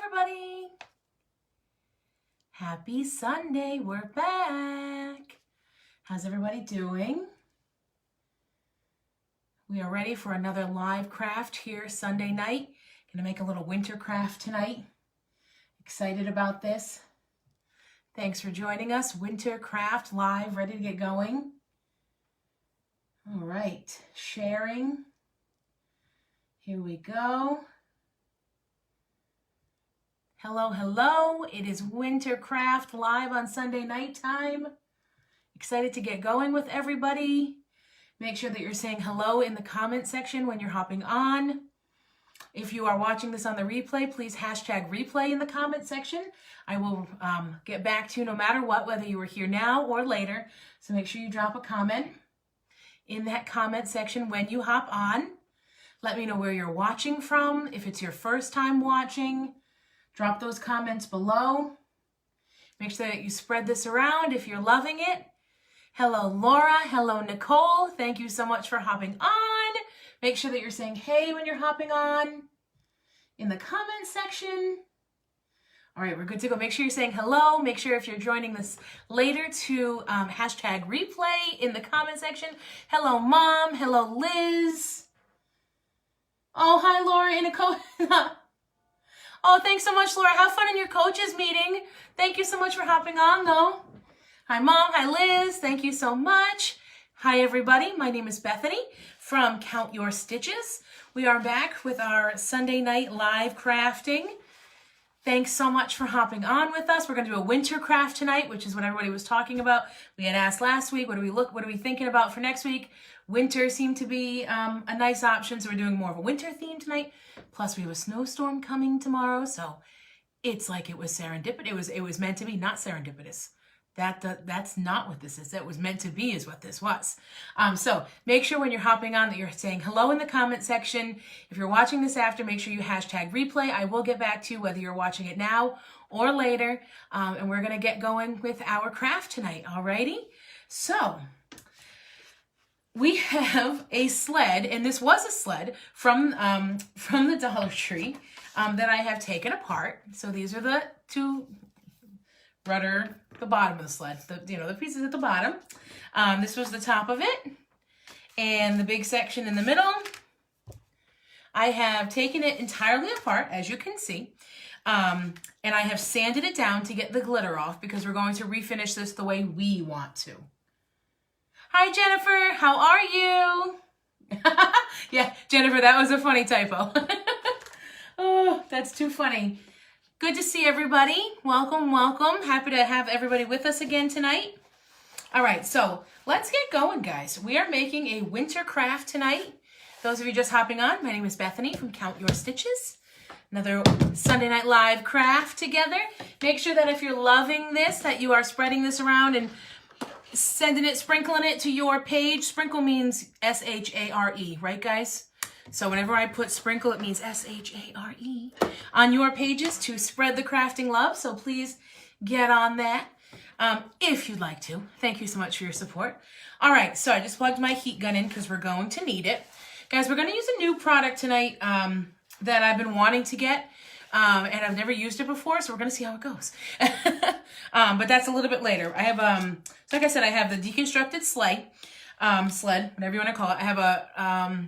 everybody. Happy Sunday, we're back. How's everybody doing? We are ready for another live craft here Sunday night. Gonna make a little winter craft tonight. Excited about this. Thanks for joining us. Winter craft live, ready to get going. All right, sharing. Here we go. Hello, hello. It is Winter Craft live on Sunday night time. Excited to get going with everybody. Make sure that you're saying hello in the comment section when you're hopping on. If you are watching this on the replay, please hashtag replay in the comment section. I will get back to you no matter what, whether you are here now or later. So make sure you drop a comment in that comment section when you hop on. Let me know where you're watching from. If it's your first time watching, drop those comments below. Make sure that you spread this around if you're loving it. Hello, Laura. Hello, Nicole. Thank you so much for hopping on. Make sure that you're saying hey when you're hopping on in the comment section. All right, we're good to go. Make sure you're saying hello. Make sure if you're joining this later to hashtag replay in the comment section. Hello, Mom. Hello, Liz. Oh, hi, Laura and Nicole. Oh, thanks so much, Laura. Have fun in your coaches meeting. Thank you so much for hopping on, though. Hi, Mom. Hi, Liz. Thank you so much. Hi, everybody. My name is Bethany from Count Your Stitches. We are back with our Sunday night live crafting. Thanks so much for hopping on with us. We're going to do a winter craft tonight, which is what everybody was talking about. We had asked last week, what are we thinking about for next week? Winter seemed to be a nice option, so we're doing more of a winter theme tonight. Plus, we have a snowstorm coming tomorrow, so it's like it was serendipitous. It was meant to be, not serendipitous. That's not what this is. That was meant to be is what this was. So make sure when you're hopping on that you're saying hello in the comment section. If you're watching this after, make sure you hashtag replay. I will get back to you whether you're watching it now or later. And we're going to get going with our craft tonight. Alrighty? So we have a sled, and this was a sled from the Dollar Tree that I have taken apart. So these are the two rudder, the bottom of the sled, the pieces at the bottom. This was the top of it, and the big section in the middle. I have taken it entirely apart, as you can see, and I have sanded it down to get the glitter off because we're going to refinish this the way we want to. Hi, Jennifer. How are you? Yeah, Jennifer, that was a funny typo. Oh, that's too funny. Good to see everybody. Welcome, welcome. Happy to have everybody with us again tonight. All right, so let's get going, guys. We are making a winter craft tonight. Those of you just hopping on, my name is Bethany from Count Your Stitches. Another Sunday Night Live craft together. Make sure that if you're loving this, that you are spreading this around and sprinkling it to your page. Sprinkle means S-H-A-R-E, right, guys? So whenever I put sprinkle, it means S-H-A-R-E on your pages to spread the crafting love. So please get on that if you'd like to. Thank you so much for your support. All right, so I just plugged my heat gun in because we're going to need it. Guys, we're going to use a new product tonight that I've been wanting to get. And I've never used it before, so we're going to see how it goes. But that's a little bit later. I have, like I said, I have the deconstructed sled, whatever you want to call it. I have a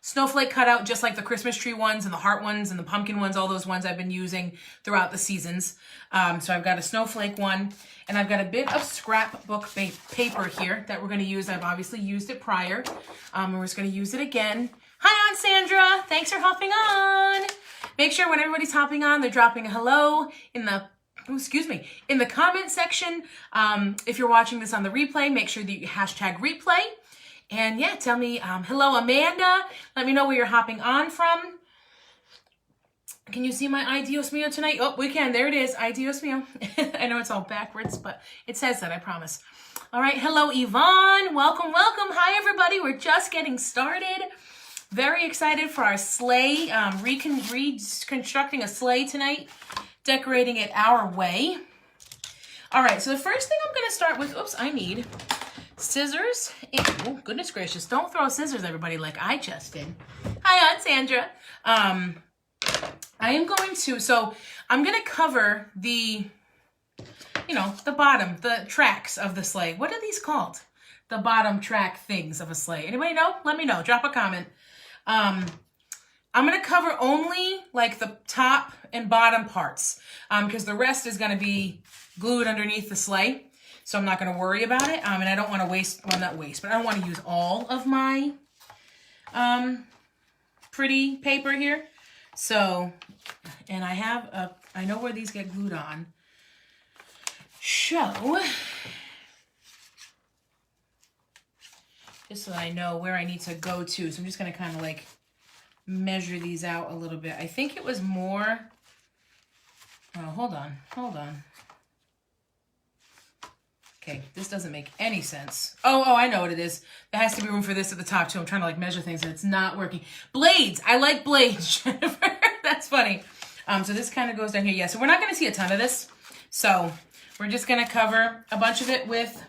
snowflake cutout, just like the Christmas tree ones and the heart ones and the pumpkin ones, all those ones I've been using throughout the seasons. So I've got a snowflake one, and I've got a bit of scrapbook paper here that we're going to use. I've obviously used it prior. We're just going to use it again. Hi, Aunt Sandra. Thanks for hopping on. Make sure when everybody's hopping on, they're dropping a hello in the comment section. If you're watching this on the replay, make sure that you hashtag replay. And yeah, tell me, hello, Amanda. Let me know where you're hopping on from. Can you see my Ay Dios Mio tonight? Oh, we can. There it is. Ay Dios Mio. I know it's all backwards, but it says that, I promise. All right. Hello, Yvonne. Welcome, welcome. Hi, everybody. We're just getting started. Very excited for our sleigh, reconstructing a sleigh tonight, decorating it our way. All right, so the first thing I'm going to start with, I need scissors. Oh, goodness gracious, don't throw scissors, everybody, like I just did. Hi, Aunt Sandra. I am going to, so I'm going to cover the, you know, the bottom, the tracks of the sleigh. What are these called? The bottom track things of a sleigh. Anybody know? Let me know. Drop a comment. I'm going to cover only like the top and bottom parts because the rest is going to be glued underneath the sleigh. So I'm not going to worry about it. And I don't want to waste, well, not waste, but I don't want to use all of my pretty paper here. So, and I have I know where these get glued on. So, just so that I know where I need to go to. So I'm just going to kind of like measure these out a little bit. I think it was more, oh, hold on. Okay, this doesn't make any sense. Oh, I know what it is. There has to be room for this at the top too. I'm trying to like measure things and it's not working. Blades, I like blades, Jennifer. That's funny. So this kind of goes down here. Yeah, so we're not going to see a ton of this. So we're just going to cover a bunch of it with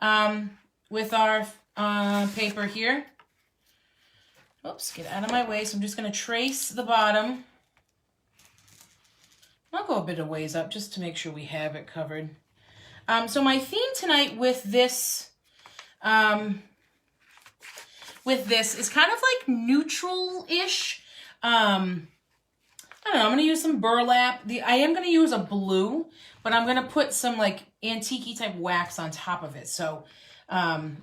our paper here. Oops, get out of my way. So I'm just going to trace the bottom. I'll go a bit of ways up just to make sure we have it covered. So my theme tonight with this is kind of like neutral-ish. I don't know, I'm going to use some burlap. I am going to use a blue, but I'm going to put some like antique type wax on top of it. So I'm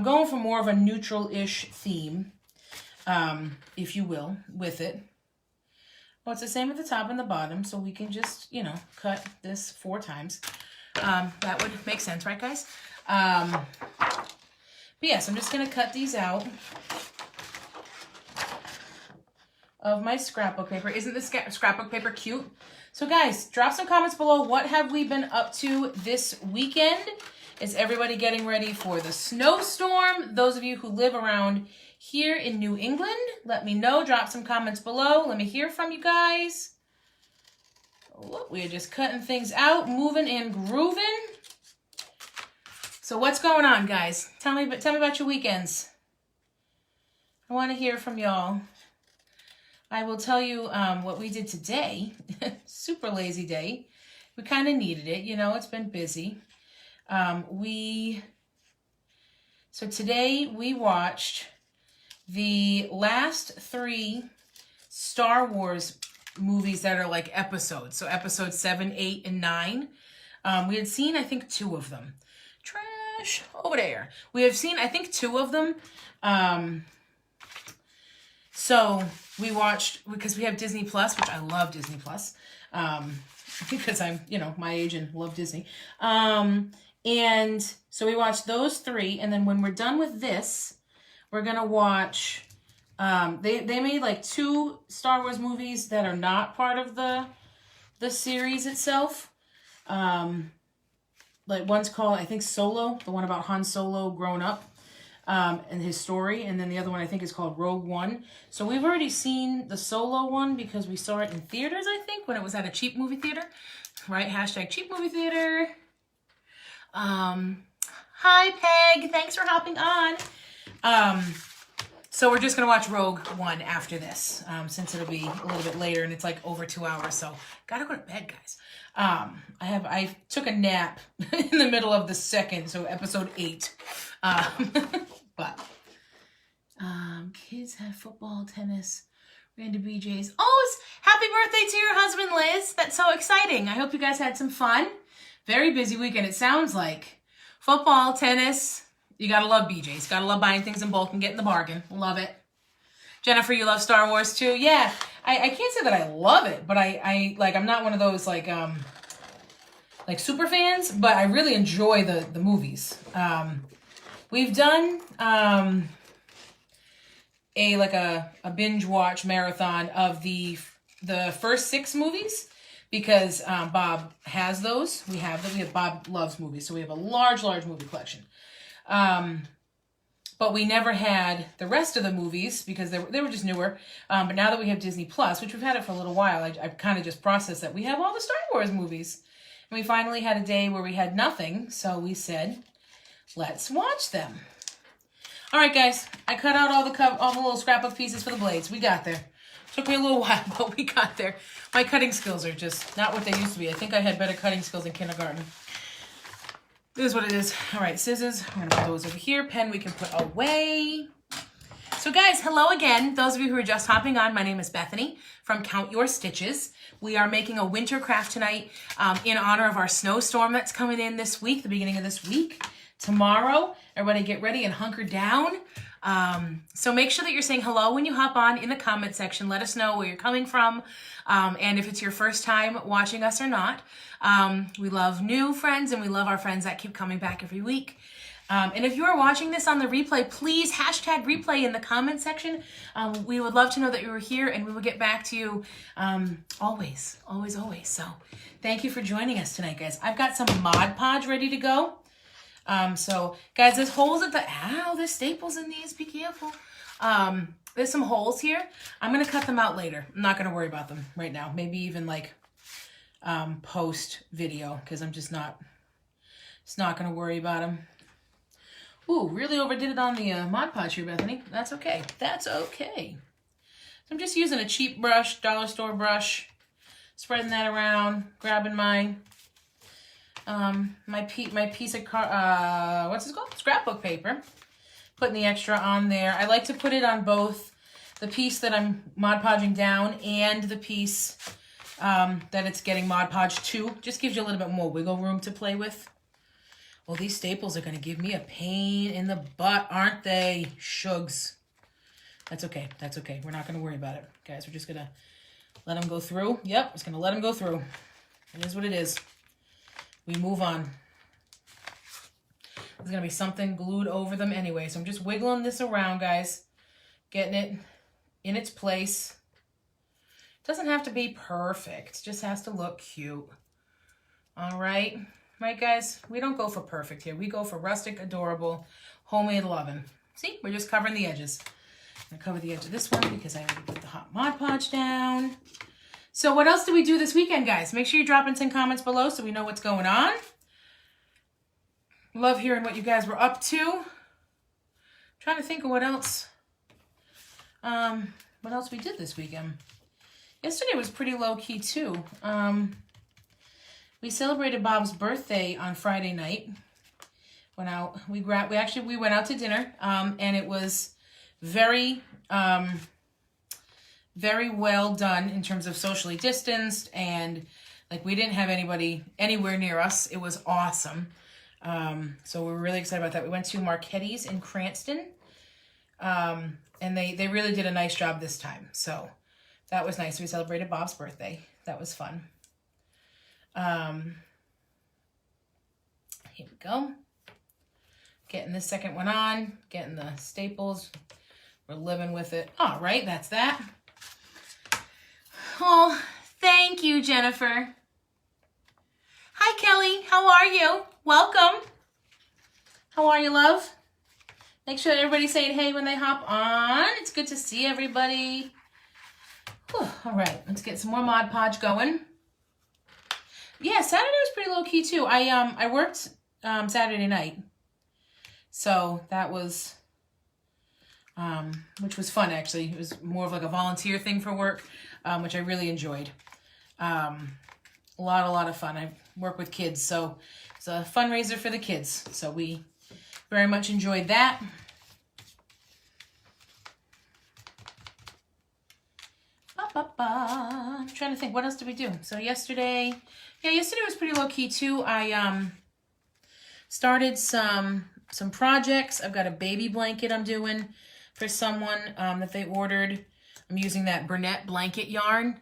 going for more of a neutral-ish theme, if you will, with it. Well, it's the same at the top and the bottom, so we can just, you know, cut this 4 times. That would make sense, right, guys? But yes, I'm just going to cut these out of my scrapbook paper. Isn't this scrapbook paper cute? So guys, drop some comments below. What have we been up to this weekend? Is everybody getting ready for the snowstorm? Those of you who live around here in New England, let me know. Drop some comments below. Let me hear from you guys. We are just cutting things out, moving and grooving. So what's going on, guys? Tell me about your weekends. I want to hear from y'all. I will tell you what we did today. Super lazy day. We kind of needed it. You know, it's been busy. So today we watched the last 3 Star Wars movies that are like episodes. So episodes 7, 8, and 9. We had seen, I think, 2 of them. Trash over there. We have seen, I think, 2 of them. So we watched, because we have Disney Plus, which I love Disney Plus, because I'm, you know, my age and love Disney. And so we watched those 3, and then when we're done with this, we're gonna watch. They made like 2 Star Wars movies that are not part of the series itself. Like one's called, I think, Solo, the one about Han Solo growing up. And his story, and then the other one I think is called Rogue One. So we've already seen the Solo one because we saw it in theaters, I think, when it was at a cheap movie theater, right? Hashtag cheap movie theater. Hi Peg, thanks for hopping on. So we're just gonna watch Rogue One after this, since it'll be a little bit later and it's like over 2 hours, so gotta go to bed, guys. I took a nap in the middle of the 2nd, so episode 8. But kids have football, tennis, ran to BJ's. Oh, it's happy birthday to your husband, Liz. That's so exciting. I hope you guys had some fun. Very busy weekend, it sounds like. Football, tennis. You gotta love BJ's. Gotta love buying things in bulk and getting the bargain. Love it. Jennifer, you love Star Wars too? Yeah. I can't say that I love it, but I'm not one of those like super fans, but I really enjoy the movies. We've done a binge watch marathon of the first 6 movies because Bob has those. We have Bob loves movies, so we have a large movie collection. But we never had the rest of the movies because they were just newer. But now that we have Disney Plus, which we've had it for a little while, I've kind of just processed that we have all the Star Wars movies. And we finally had a day where we had nothing, so we said, let's watch them. All right, guys, I cut out all the little scrapbook pieces for the blades. We got there. Took me a little while, but we got there. My cutting skills are just not what they used to be. I think I had better cutting skills in kindergarten. This is what it is. All right, scissors. I'm going to put those over here. Pen we can put away. So guys, hello again. Those of you who are just hopping on, my name is Bethany from Count Your Stitches. We are making a winter craft tonight in honor of our snowstorm that's coming in this week, the beginning of this week. Tomorrow, everybody get ready and hunker down. So make sure that you're saying hello when you hop on in the comment section. Let us know where you're coming from and if it's your first time watching us or not. We love new friends and we love our friends that keep coming back every week. And if you are watching this on the replay, please hashtag replay in the comment section. We would love to know that you were here and we will get back to you always. So thank you for joining us tonight, guys. I've got some Mod Podge ready to go. So guys, there's holes at the, there's staples in these, be careful. There's some holes here. I'm going to cut them out later. I'm not going to worry about them right now. Maybe even like, post video, cause I'm just not going to worry about them. Ooh, really overdid it on the, Mod Podge here, Bethany. That's okay. That's okay. So I'm just using a cheap brush, dollar store brush, spreading that around, grabbing my piece of what's it called? Scrapbook paper. Putting the extra on there. I like to put it on both the piece that I'm Mod Podging down and the piece that it's getting Mod Podged to. Just gives you a little bit more wiggle room to play with. Well, these staples are going to give me a pain in the butt, aren't they? Shugs. That's okay. That's okay. We're not going to worry about it. Guys, we're just going to let them go through. Yep, just going to let them go through. It is what it is. We move on. There's going to be something glued over them anyway. So I'm just wiggling this around, guys. Getting it in its place. It doesn't have to be perfect. It just has to look cute. All right. Right, guys? We don't go for perfect here. We go for rustic, adorable, homemade loving. See? We're just covering the edges. I'm going to cover the edge of this one because I already put the hot Mod Podge down. So what else do we do this weekend, guys? Make sure you drop in some comments below so we know what's going on. Love hearing what you guys were up to. Trying to think of what else we did this weekend. Yesterday was pretty low-key, too. We celebrated Bob's birthday on Friday night. Went out. We went out to dinner, and it was very well done in terms of socially distanced, and like we didn't have anybody anywhere near us. It was awesome. So we're really excited about that. We went to Marchetti's in Cranston, and they really did a nice job this time. So that was nice. We celebrated Bob's birthday. That was fun. Here we go. Getting the second one on, getting the staples. We're living with it. All right, that's that. Oh, thank you, Jennifer. Hi, Kelly. How are you? Welcome. How are you, love? Make sure everybody's saying hey when they hop on. It's good to see everybody. Whew. All right, let's get some more Mod Podge going. Yeah, Saturday was pretty low-key, too. I worked Saturday night. So that was, which was fun, actually. It was more of like a volunteer thing for work, which I really enjoyed. A lot of fun. I work with kids, so it's a fundraiser for the kids. So we very much enjoyed that. I'm trying to think, what else did we do? So yesterday was pretty low-key, too. I started some projects. I've got a baby blanket I'm doing for someone that they ordered. I'm using that Burnett blanket yarn.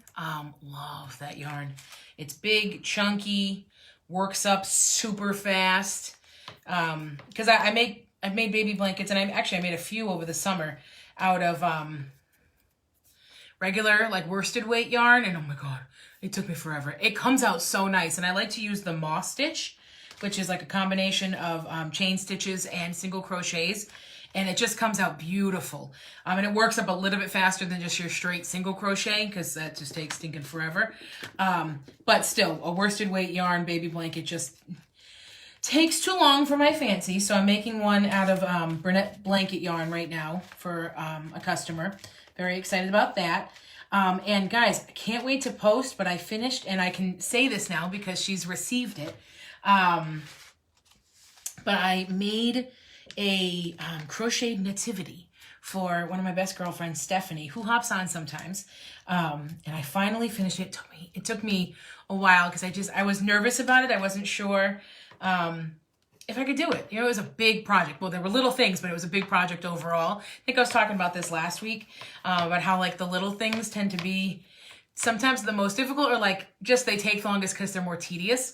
Love that yarn. It's big, chunky, works up super fast. Because I've made baby blankets, and I made a few over the summer out of regular like worsted weight yarn, and oh my god, it took me forever. It comes out so nice, and I like to use the moss stitch, which is like a combination of chain stitches and single crochets, and it just comes out beautiful. And it works up a little bit faster than just your straight single crochet, because that just takes stinking forever. But still, a worsted weight yarn baby blanket just takes too long for my fancy, so I'm making one out of Burnett blanket yarn right now for a customer. Very excited about that. And guys, I can't wait to post, but I finished, and I can say this now because she's received it. But I made a crocheted nativity for one of my best girlfriends, Stephanie, who hops on sometimes. And I finally finished it. It took me a while because I was nervous about it. I wasn't sure if I could do it. You know, it was a big project. Well, there were little things, but it was a big project overall. I think I was talking about this last week, about how like the little things tend to be sometimes the most difficult, or like just they take the longest because they're more tedious.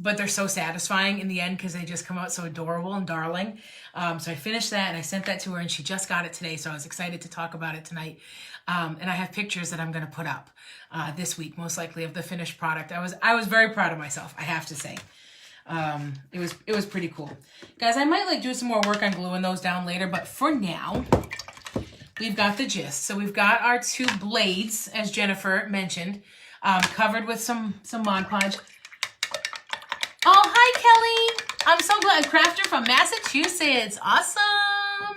But they're so satisfying in the end because they just come out so adorable and darling. So I finished that and I sent that to her, and she just got it today. So I was excited to talk about it tonight. And I have pictures that I'm going to put up this week, most likely, of the finished product. I was very proud of myself, I have to say. It was pretty cool. Guys, I might like do some more work on gluing those down later, but for now, we've got the gist. So we've got our 2 blades, as Jennifer mentioned, covered with some Mod Podge. Oh, hi, Kelly. I'm so glad. Crafter from Massachusetts. Awesome.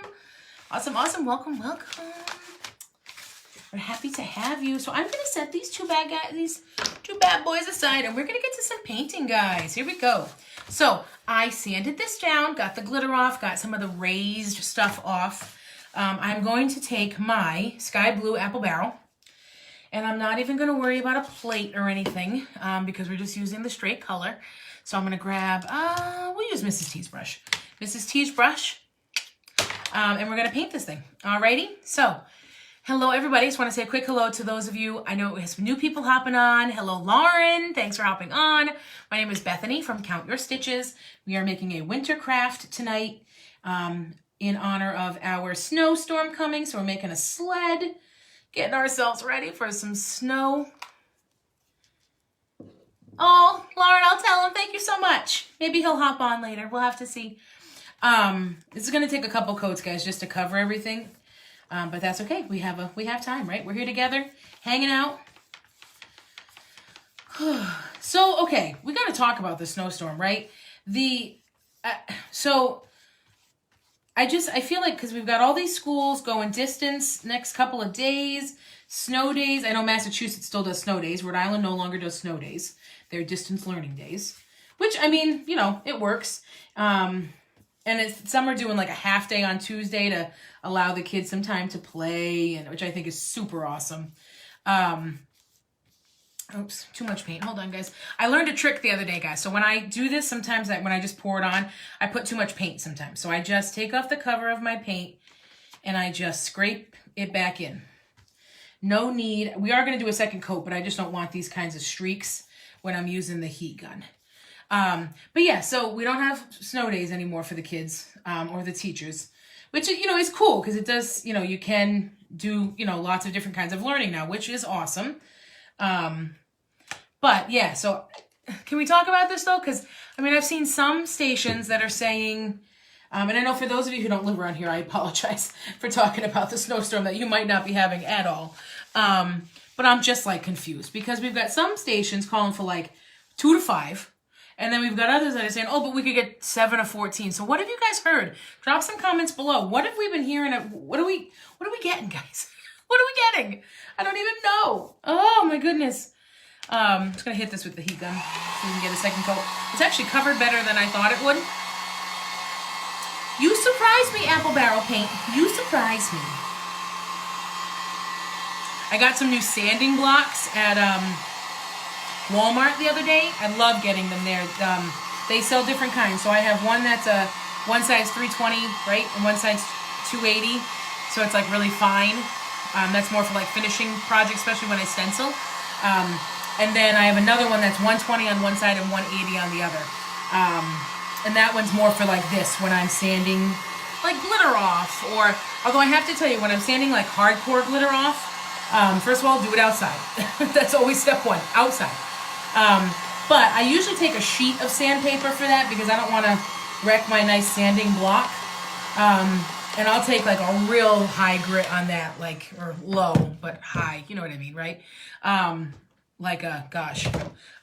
Awesome, awesome. Welcome, welcome. We're happy to have you. So I'm going to set these two bad boys aside, and we're going to get to some painting, guys. Here we go. So I sanded this down, got the glitter off, got some of the raised stuff off. I'm going to take my sky blue apple barrel, and I'm not even going to worry about a plate or anything because we're just using the straight color. So I'm going to grab, we'll use Mrs. T's brush. Mrs. T's brush, and we're going to paint this thing. Alrighty? So, hello everybody. Just want to say a quick hello to those of you. I know we have some new people hopping on. Hello, Lauren. Thanks for hopping on. My name is Bethany from Count Your Stitches. We are making a winter craft tonight in honor of our snowstorm coming. So we're making a sled, getting ourselves ready for some snow. Oh, Lauren, I'll tell him. Thank you so much. Maybe he'll hop on later. We'll have to see. This is going to take a couple coats, guys, just to cover everything. But that's okay. We have time, right? We're here together, hanging out. So, okay, we got to talk about the snowstorm, right? So I feel like because we've got all these schools going distance next couple of days, snow days. I know Massachusetts still does snow days. Rhode Island no longer does snow days. They're distance learning days, which, I mean, you know, it works. And some are doing like a half day on Tuesday to allow the kids some time to play, and which I think is super awesome. Oops, too much paint. Hold on, guys. I learned a trick the other day, guys. So when I do this, sometimes when I just pour it on, I put too much paint sometimes. So I just take off the cover of my paint and I just scrape it back in. No need. We are going to do a second coat, but I just don't want these kinds of streaks when I'm using the heat gun. But yeah, so we don't have snow days anymore for the kids or the teachers, which, you know, is cool because it does, you know, you can do, you know, lots of different kinds of learning now, which is awesome. But yeah, so can we talk about this though? Because, I mean, I've seen some stations that are saying, and I know for those of you who don't live around here, I apologize for talking about the snowstorm that you might not be having at all. But I'm just like confused because we've got some stations calling for like 2 to 5. And then we've got others that are saying, oh, but we could get 7 or 14. So what have you guys heard? Drop some comments below. What have we been hearing? What are we getting, guys? What are we getting? I don't even know. Oh my goodness. I'm just going to hit this with the heat gun so we can get a second coat. It's actually covered better than I thought it would. You surprised me, Apple Barrel Paint. You surprised me. I got some new sanding blocks at Walmart the other day. I love getting them there. They sell different kinds. So I have one that's one size 320, right? And one size 280. So it's like really fine. That's more for like finishing projects, especially when I stencil. And then I have another one that's 120 on one side and 180 on the other. And that one's more for like this, when I'm sanding like glitter off, or, although I have to tell you, when I'm sanding like hardcore glitter off, first of all, do it outside. That's always step one, outside. But I usually take a sheet of sandpaper for that because I don't want to wreck my nice sanding block. And I'll take like a real high grit on that, like, or low, but high, you know what I mean, right? Gosh,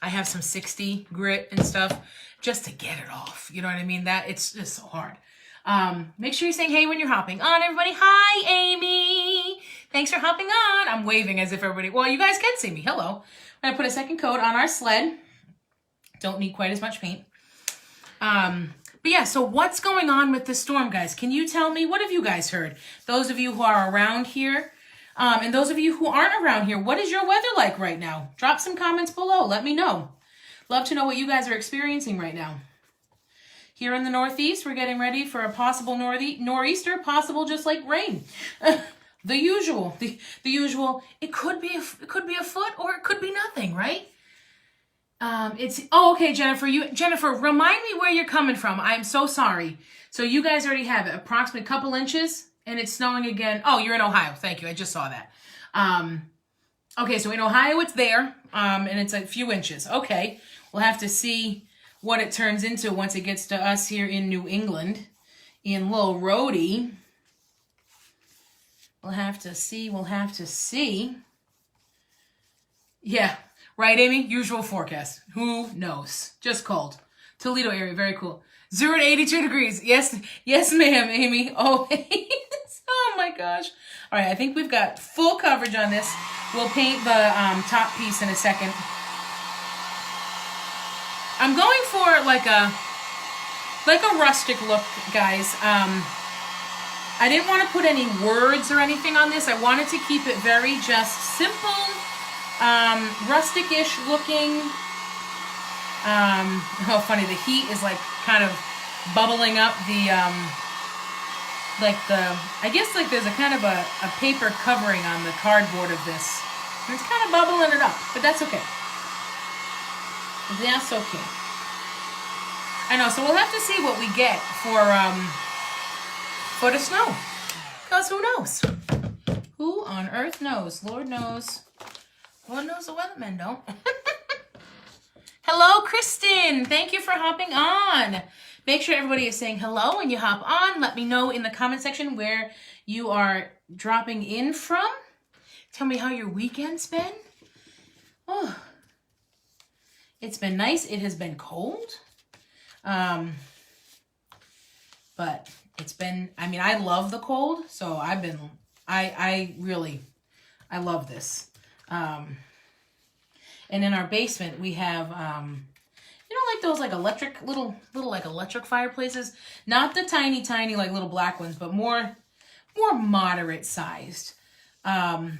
I have some 60 grit and stuff just to get it off. You know what I mean? It's just so hard. Make sure you're saying hey when you're hopping on, everybody. Hi, Amy. Thanks for hopping on. I'm waving as if everybody, well, you guys can see me. Hello. I'm going to put a second coat on our sled. Don't need quite as much paint. But yeah, so what's going on with this storm, guys? Can you tell me, what have you guys heard? Those of you who are around here, and those of you who aren't around here, what is your weather like right now? Drop some comments below. Let me know. Love to know what you guys are experiencing right now. Here in the Northeast, we're getting ready for a possible nor'easter, possible just like rain. The usual, the usual. It could be a foot, or it could be nothing, right? Okay, Jennifer, remind me where you're coming from. I'm so sorry. So you guys already have it, approximately a couple inches, and it's snowing again. Oh, you're in Ohio. Thank you. I just saw that. Okay, so in Ohio, it's there, and it's a few inches. Okay, we'll have to see what it turns into once it gets to us here in New England, in Little Rhodey. We'll have to see. Yeah, right, Amy? Usual forecast. Who knows? Just cold. Toledo area, very cool. 0 to 82 degrees. Yes, ma'am, Amy. Oh, oh my gosh. All right, I think we've got full coverage on this. We'll paint the top piece in a second. I'm going for like a rustic look, guys. I didn't want to put any words or anything on this. I wanted to keep it very just simple, rustic-ish looking. Oh, funny, the heat is like kind of bubbling up the, I guess like there's a kind of a paper covering on the cardboard of this. And it's kind of bubbling it up, but that's okay. That's okay. I know, so we'll have to see what we get for the snow. Because who knows? Who on earth knows? Lord knows. Lord knows the weathermen don't. Hello, Kristen. Thank you for hopping on. Make sure everybody is saying hello when you hop on. Let me know in the comment section where you are dropping in from. Tell me how your weekend's been. Oh, it's been nice. It has been cold. But it's been, I mean, I love the cold, so I love this. And in our basement, we have, like those like electric, little like electric fireplaces, not the tiny, like little black ones, but more moderate sized. Oh,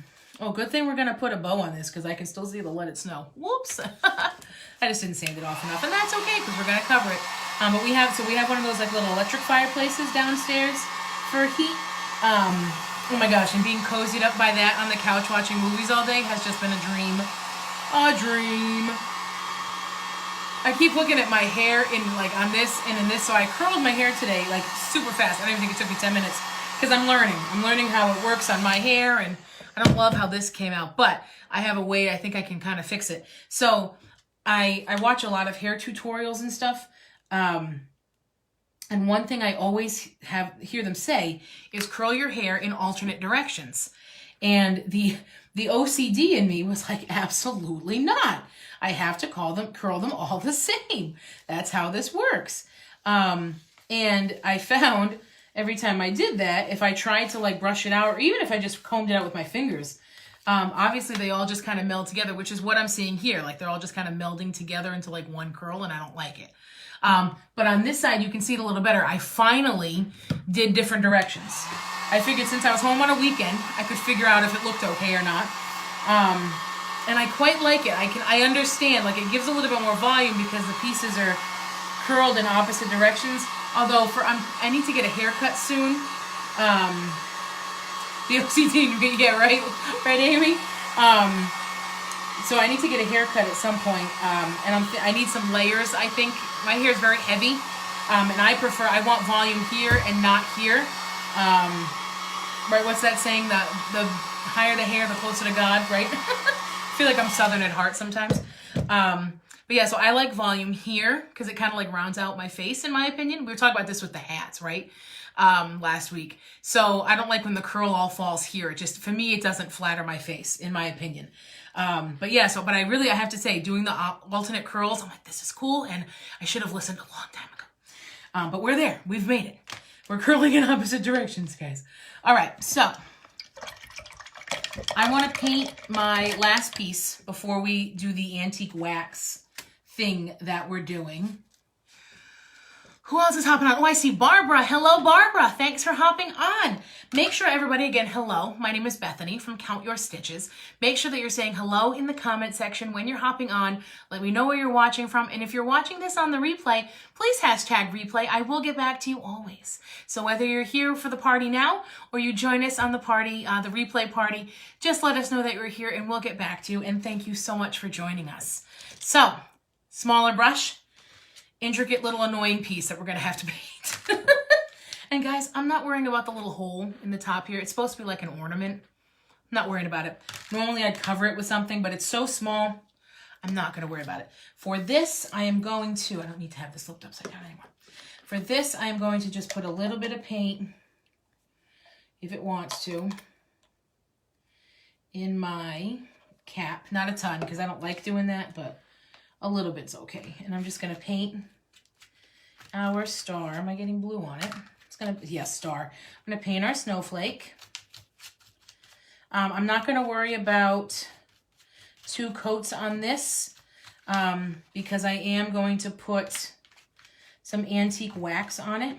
good thing we're going to put a bow on this because I can still see the Let It Snow. Whoops. I just didn't sand it off enough, and that's okay because we're going to cover it. But we have one of those like little electric fireplaces downstairs for heat. Oh my gosh, and being cozied up by that on the couch watching movies all day has just been a dream. A dream. I keep looking at my hair on this and in this, so I curled my hair today like super fast. I don't even think it took me 10 minutes because I'm learning. I'm learning how it works on my hair, and I don't love how this came out, but I have a way I think I can kind of fix it. So I watch a lot of hair tutorials and stuff. And one thing I always hear them say is curl your hair in alternate directions. And the OCD in me was like, absolutely not. I have to curl them all the same. That's how this works. And I found every time I did that, if I tried to like brush it out, or even if I just combed it out with my fingers, obviously they all just kind of meld together, which is what I'm seeing here. Like they're all just kind of melding together into like one curl, and I don't like it. But on this side, you can see it a little better. I finally did different directions. I figured since I was home on a weekend, I could figure out if it looked okay or not. And I quite like it. I understand, like it gives a little bit more volume because the pieces are curled in opposite directions. Although I need to get a haircut soon. The OCD, yeah, right, Amy. So I need to get a haircut at some point, and I need some layers. I think my hair is very heavy, and I want volume here and not here. Right? What's that saying? The higher the hair, the closer to God. Right? I feel like I'm Southern at heart sometimes. But yeah, so I like volume here because it kind of like rounds out my face, in my opinion. We were talking about this with the hats, right? Last week. So I don't like when the curl all falls here. For me, it doesn't flatter my face, in my opinion. But yeah, but I have to say, doing the alternate curls, I'm like, this is cool, and I should have listened a long time ago. But we're there. We've made it. We're curling in opposite directions, guys. All right, so I want to paint my last piece before we do the antique wax thing that we're doing. Who else is hopping on? Oh, I see Barbara. Hello, Barbara. Thanks for hopping on. Make sure everybody, again, hello. My name is Bethany from Count Your Stitches. Make sure that you're saying hello in the comment section when you're hopping on. Let me know where you're watching from. And if you're watching this on the replay, please hashtag replay. I will get back to you always. So whether you're here for the party now or you join us on the party, the replay party, just let us know that you're here and we'll get back to you. And thank you so much for joining us. So, smaller brush. Intricate little annoying piece that we're going to have to paint. And guys, I'm not worrying about the little hole in the top here. It's supposed to be like an ornament. I'm not worrying about it. Normally I'd cover it with something, but it's so small, I'm not going to worry about it. For this, I am going to, I don't need to have this flipped upside down anymore. For this, I am going to just put a little bit of paint, if it wants to, in my cap. Not a ton, because I don't like doing that, but a little bit's okay. And I'm just going to paint our star. Am I getting blue on it? It's going to, yes, star. I'm going to paint our snowflake. I'm not going to worry about 2 coats on this because I am going to put some antique wax on it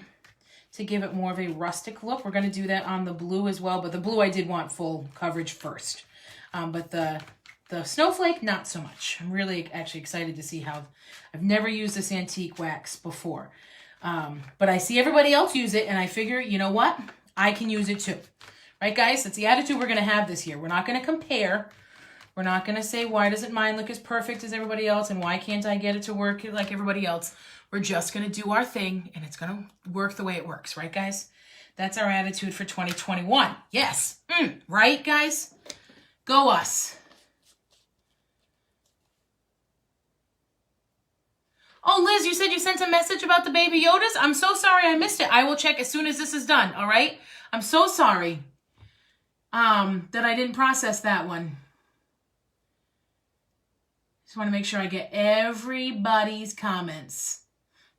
to give it more of a rustic look. We're going to do that on the blue as well, but the blue I did want full coverage first. But the snowflake, not so much. I'm really actually excited to see how, I've never used this antique wax before. But I see everybody else use it and I figure, you know what? I can use it too. Right, guys? That's the attitude we're going to have this year. We're not going to compare. We're not going to say, why doesn't mine look as perfect as everybody else and why can't I get it to work like everybody else? We're just going to do our thing and it's going to work the way it works. Right, guys? That's our attitude for 2021. Yes. Right, guys? Go us. Oh, Liz, you said you sent a message about the Baby Yodas? I'm so sorry I missed it. I will check as soon as this is done, all right? I'm so sorry that I didn't process that one. Just want to make sure I get everybody's comments.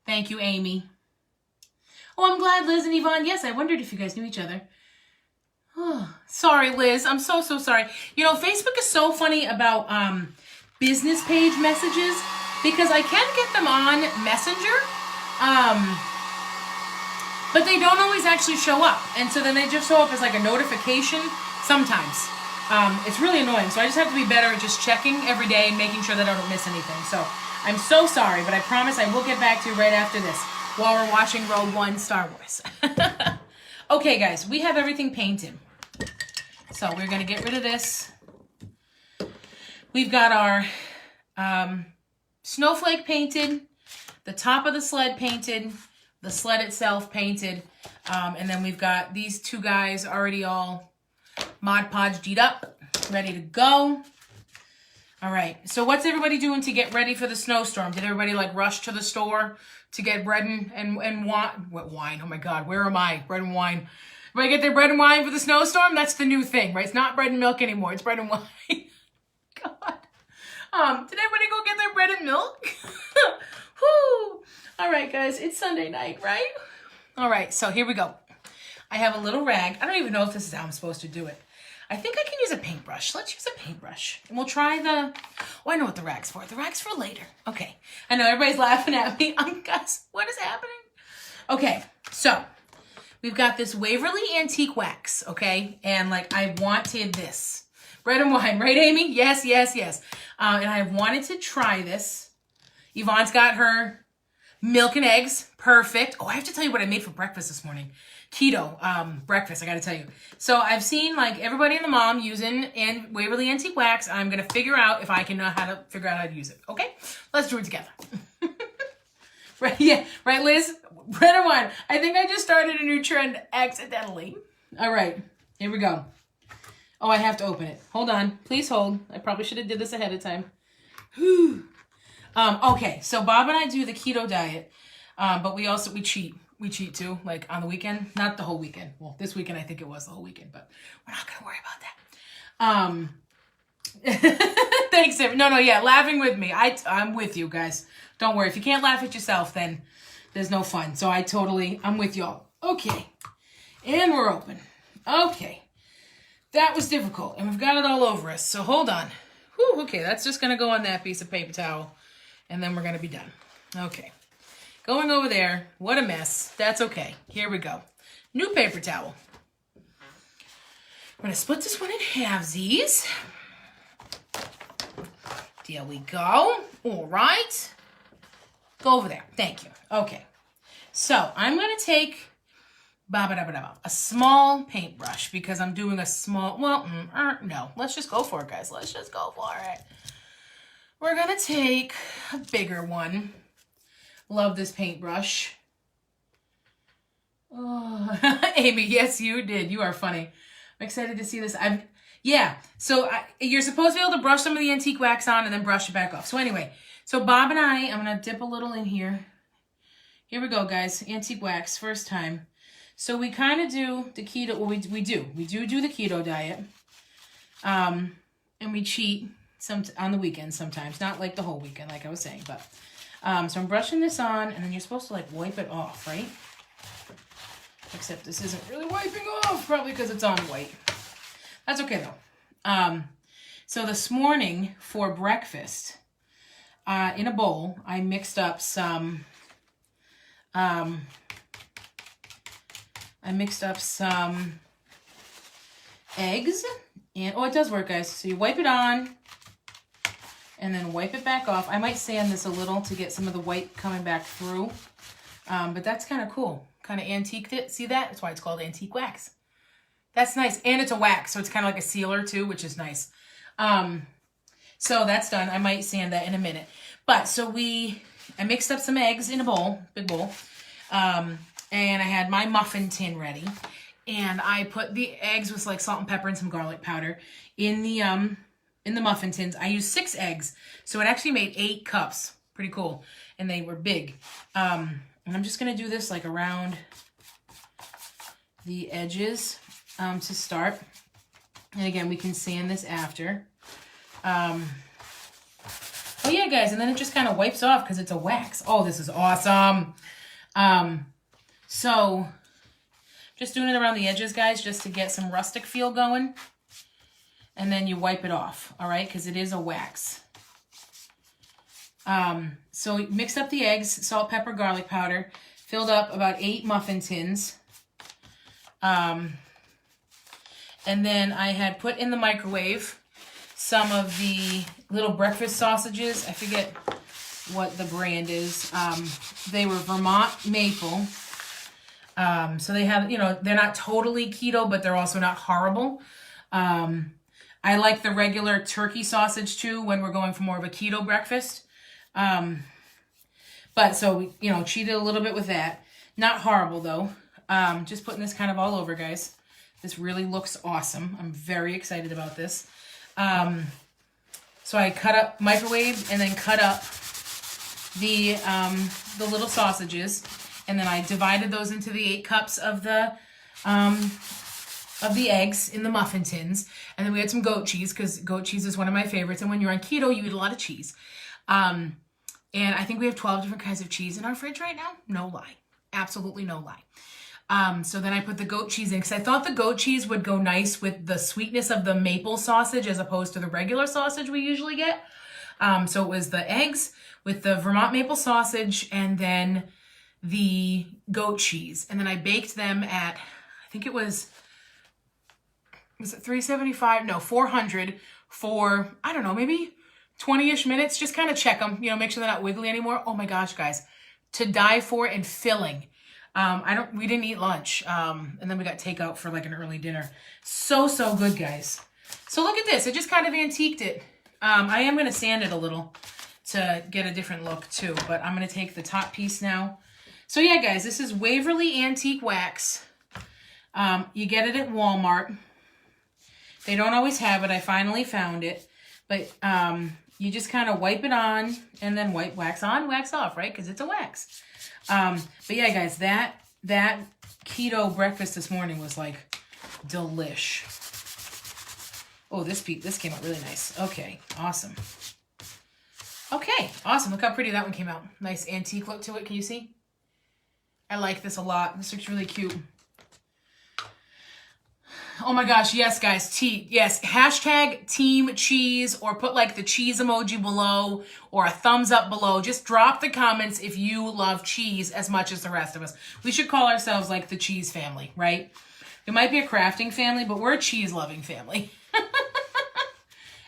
Thank you, Amy. Oh, I'm glad, Liz and Yvonne. Yes, I wondered if you guys knew each other. Oh, sorry, Liz. I'm so sorry. You know, Facebook is so funny about business page messages. Because I can get them on Messenger, but they don't always actually show up. And so then they just show up as like a notification sometimes. It's really annoying. So I just have to be better at just checking every day and making sure that I don't miss anything. So I'm so sorry, but I promise I will get back to you right after this while we're watching Rogue One Star Wars. Okay, guys, we have everything painted. So we're going to get rid of this. We've got our snowflake painted, the top of the sled painted, the sled itself painted, and then we've got these 2 guys already all Mod Podged up, ready to go. All right, so what's everybody doing to get ready for the snowstorm? Did everybody like rush to the store to get bread and wine? What wine? Oh my God, where am I? Bread and wine. Everybody get their bread and wine for the snowstorm? That's the new thing, right? It's not bread and milk anymore. It's bread and wine. God. Did everybody go get their bread and milk? Whoo! All right, guys, it's Sunday night, right? All right, so here we go. I have a little rag. I don't even know if this is how I'm supposed to do it. I think I can use a paintbrush. Let's use a paintbrush. And we'll try the... Oh, I know what the rag's for. The rag's for later. Okay. I know everybody's laughing at me. Guys, what is happening? Okay, so we've got this Waverly Antique Wax, okay? And, like, I wanted this. Bread and wine, right, Amy? Yes, yes, yes. And I wanted to try this. Yvonne's got her milk and eggs. Perfect. Oh, I have to tell you what I made for breakfast this morning. Keto breakfast, I got to tell you. So I've seen like everybody and the mom using Waverly Antique Wax. I'm going to figure out if I can know how to figure out how to use it. Okay? Let's do it together. Right? Yeah. Right, Liz? Bread and wine. I think I just started a new trend accidentally. All right. Here we go. Oh, I have to open it. Hold on. Please hold. I probably should have did this ahead of time. Whew. Okay, so Bob and I do the keto diet, but we cheat. We cheat too, like on the weekend. Not the whole weekend. Well, this weekend I think it was the whole weekend, but we're not going to worry about that. Thanks, Sam. No, yeah, laughing with me. I'm with you guys. Don't worry. If you can't laugh at yourself, then there's no fun. So I'm with y'all. Okay, and we're open. Okay. That was difficult, and we've got it all over us, so hold on. Whew, okay, that's just going to go on that piece of paper towel, and then we're going to be done. Okay, going over there. What a mess. That's okay. Here we go. New paper towel. I'm going to split this one in halvesies. There we go. All right. Go over there. Thank you. Okay, so I'm going to take a small paintbrush because I'm doing a small, well, no, let's just go for it, guys. Let's just go for it. We're going to take a bigger one. Love this paintbrush. Oh, Amy, yes, you did. You are funny. I'm excited to see this. You're supposed to be able to brush some of the antique wax on and then brush it back off. So anyway, so Bob and I'm going to dip a little in here. Here we go, guys. Antique wax, first time. So we kind of do the keto, well, we do the keto diet. And we cheat on the weekends sometimes, not like the whole weekend, like I was saying, but, so I'm brushing this on, and then you're supposed to like wipe it off, right? Except this isn't really wiping off, probably because it's on white. That's okay though. So this morning for breakfast, in a bowl, I mixed up some, eggs, and oh, it does work, guys. So you wipe it on and then wipe it back off. I might sand this a little to get some of the white coming back through, but that's kind of cool. Kind of antiqued it. See that? That's why it's called antique wax. That's nice, and it's a wax, so it's kind of like a sealer too, which is nice. So that's done. I might sand that in a minute. But so I mixed up some eggs in a bowl, big bowl. And I had my muffin tin ready, and I put the eggs with like salt and pepper and some garlic powder in the muffin tins. I used 6 eggs, so it actually made 8 cups. Pretty cool, and they were big. And I'm just gonna do this like around the edges to start. And again, we can sand this after. Oh yeah, guys, and then it just kind of wipes off because it's a wax. Oh, this is awesome. So just doing it around the edges, guys, just to get some rustic feel going. And then you wipe it off, all right? Because it is a wax. So mixed up the eggs, salt, pepper, garlic powder, filled up about 8 muffin tins. And then I had put in the microwave some of the little breakfast sausages. I forget what the brand is. They were Vermont maple. So they have, they're not totally keto, but they're also not horrible. I like the regular turkey sausage too when we're going for more of a keto breakfast. But so we, cheated a little bit with that. Not horrible though. Just putting this kind of all over, guys. This really looks awesome. I'm very excited about this. So I cut up, microwaved, and then cut up the little sausages, and then I divided those into the 8 cups of the eggs in the muffin tins, and then we had some goat cheese because goat cheese is one of my favorites. And when you're on keto, you eat a lot of cheese. And I think we have 12 different kinds of cheese in our fridge right now. No lie, absolutely no lie. So then I put the goat cheese in because I thought the goat cheese would go nice with the sweetness of the maple sausage as opposed to the regular sausage we usually get. So it was the eggs with the Vermont maple sausage and then the goat cheese. And then I baked them at, I think it was it 375? No, 400 for, I don't know, maybe 20-ish minutes. Just kind of check them, make sure they're not wiggly anymore. Oh my gosh, guys, to die for and filling. We didn't eat lunch. And then we got takeout for like an early dinner. So good, guys. So look at this. I just kind of antiqued it. I am going to sand it a little to get a different look too, but I'm going to take the top piece now. So yeah, guys, this is Waverly Antique Wax. You get it at Walmart. They don't always have it. I finally found it, but, you just kind of wipe it on and then wipe wax on, wax off, right? Because it's a wax. But yeah, guys, that keto breakfast this morning was like delish. Oh, this came out really nice. Okay, awesome. Okay, awesome. Look how pretty that one came out. Nice antique look to it. Can you see? I like this a lot. This looks really cute. Oh my gosh, yes, guys. Yes, hashtag Team Cheese, or put like the cheese emoji below or a thumbs up below. Just drop the comments if you love cheese as much as the rest of us. We should call ourselves like the cheese family, right? We might be a crafting family, but we're a cheese-loving family.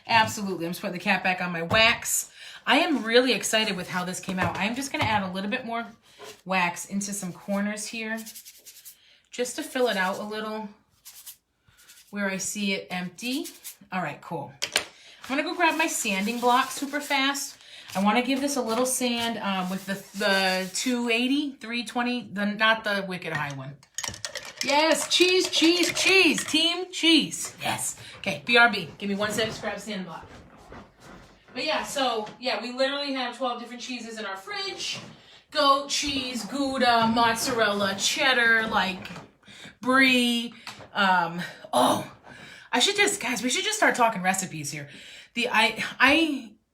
Absolutely. I'm just putting the cap back on my wax. I am really excited with how this came out. I'm just going to add a little bit more wax into some corners here just to fill it out a little where I see it empty. All right, cool. I'm going to go grab my sanding block super fast. I want to give this a little sand with the 280, 320, not the wicked high one. Yes, cheese, cheese, cheese. Team cheese. Yes. Okay, BRB. Give me 1 second to grab sand block. But yeah, so yeah, we literally have 12 different cheeses in our fridge. Goat cheese, Gouda, mozzarella, cheddar, like brie. Oh, I should just, guys, we should just start talking recipes here.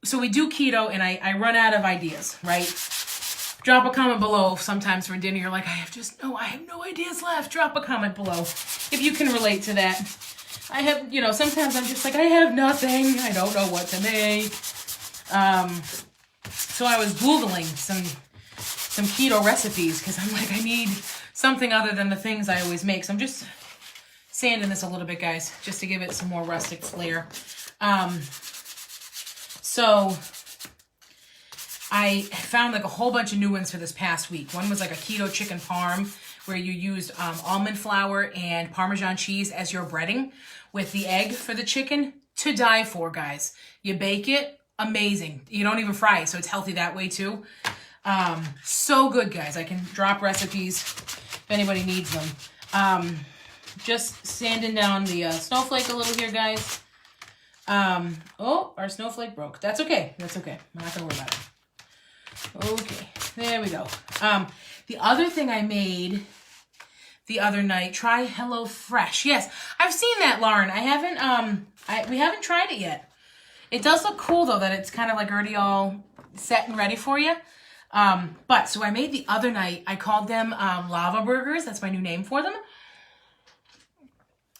So we do keto and I run out of ideas, right? Drop a comment below sometimes for dinner. You're like, I have no ideas left. Drop a comment below if you can relate to that. I have, sometimes I'm just like, I have nothing. I don't know what to make. So I was Googling some keto recipes because I'm like, I need something other than the things I always make. So I'm just sanding this a little bit, guys, just to give it some more rustic flair. So I found like a whole bunch of new ones for this past week. One was like a keto chicken parm where you used almond flour and Parmesan cheese as your breading with the egg for the chicken. To die for, guys. You bake it, amazing. You don't even fry it, so it's healthy that way too. So good, guys. I can drop recipes if anybody needs them. Just sanding down the snowflake a little here, guys. Oh, our snowflake broke. That's okay. That's okay. I'm not gonna worry about it. Okay, there we go. The other thing I made the other night, try HelloFresh. Yes, I've seen that, Lauren. I haven't, we haven't tried it yet. It does look cool though, that it's kind of like already all set and ready for you. But so I made the other night, I called them lava burgers. That's my new name for them.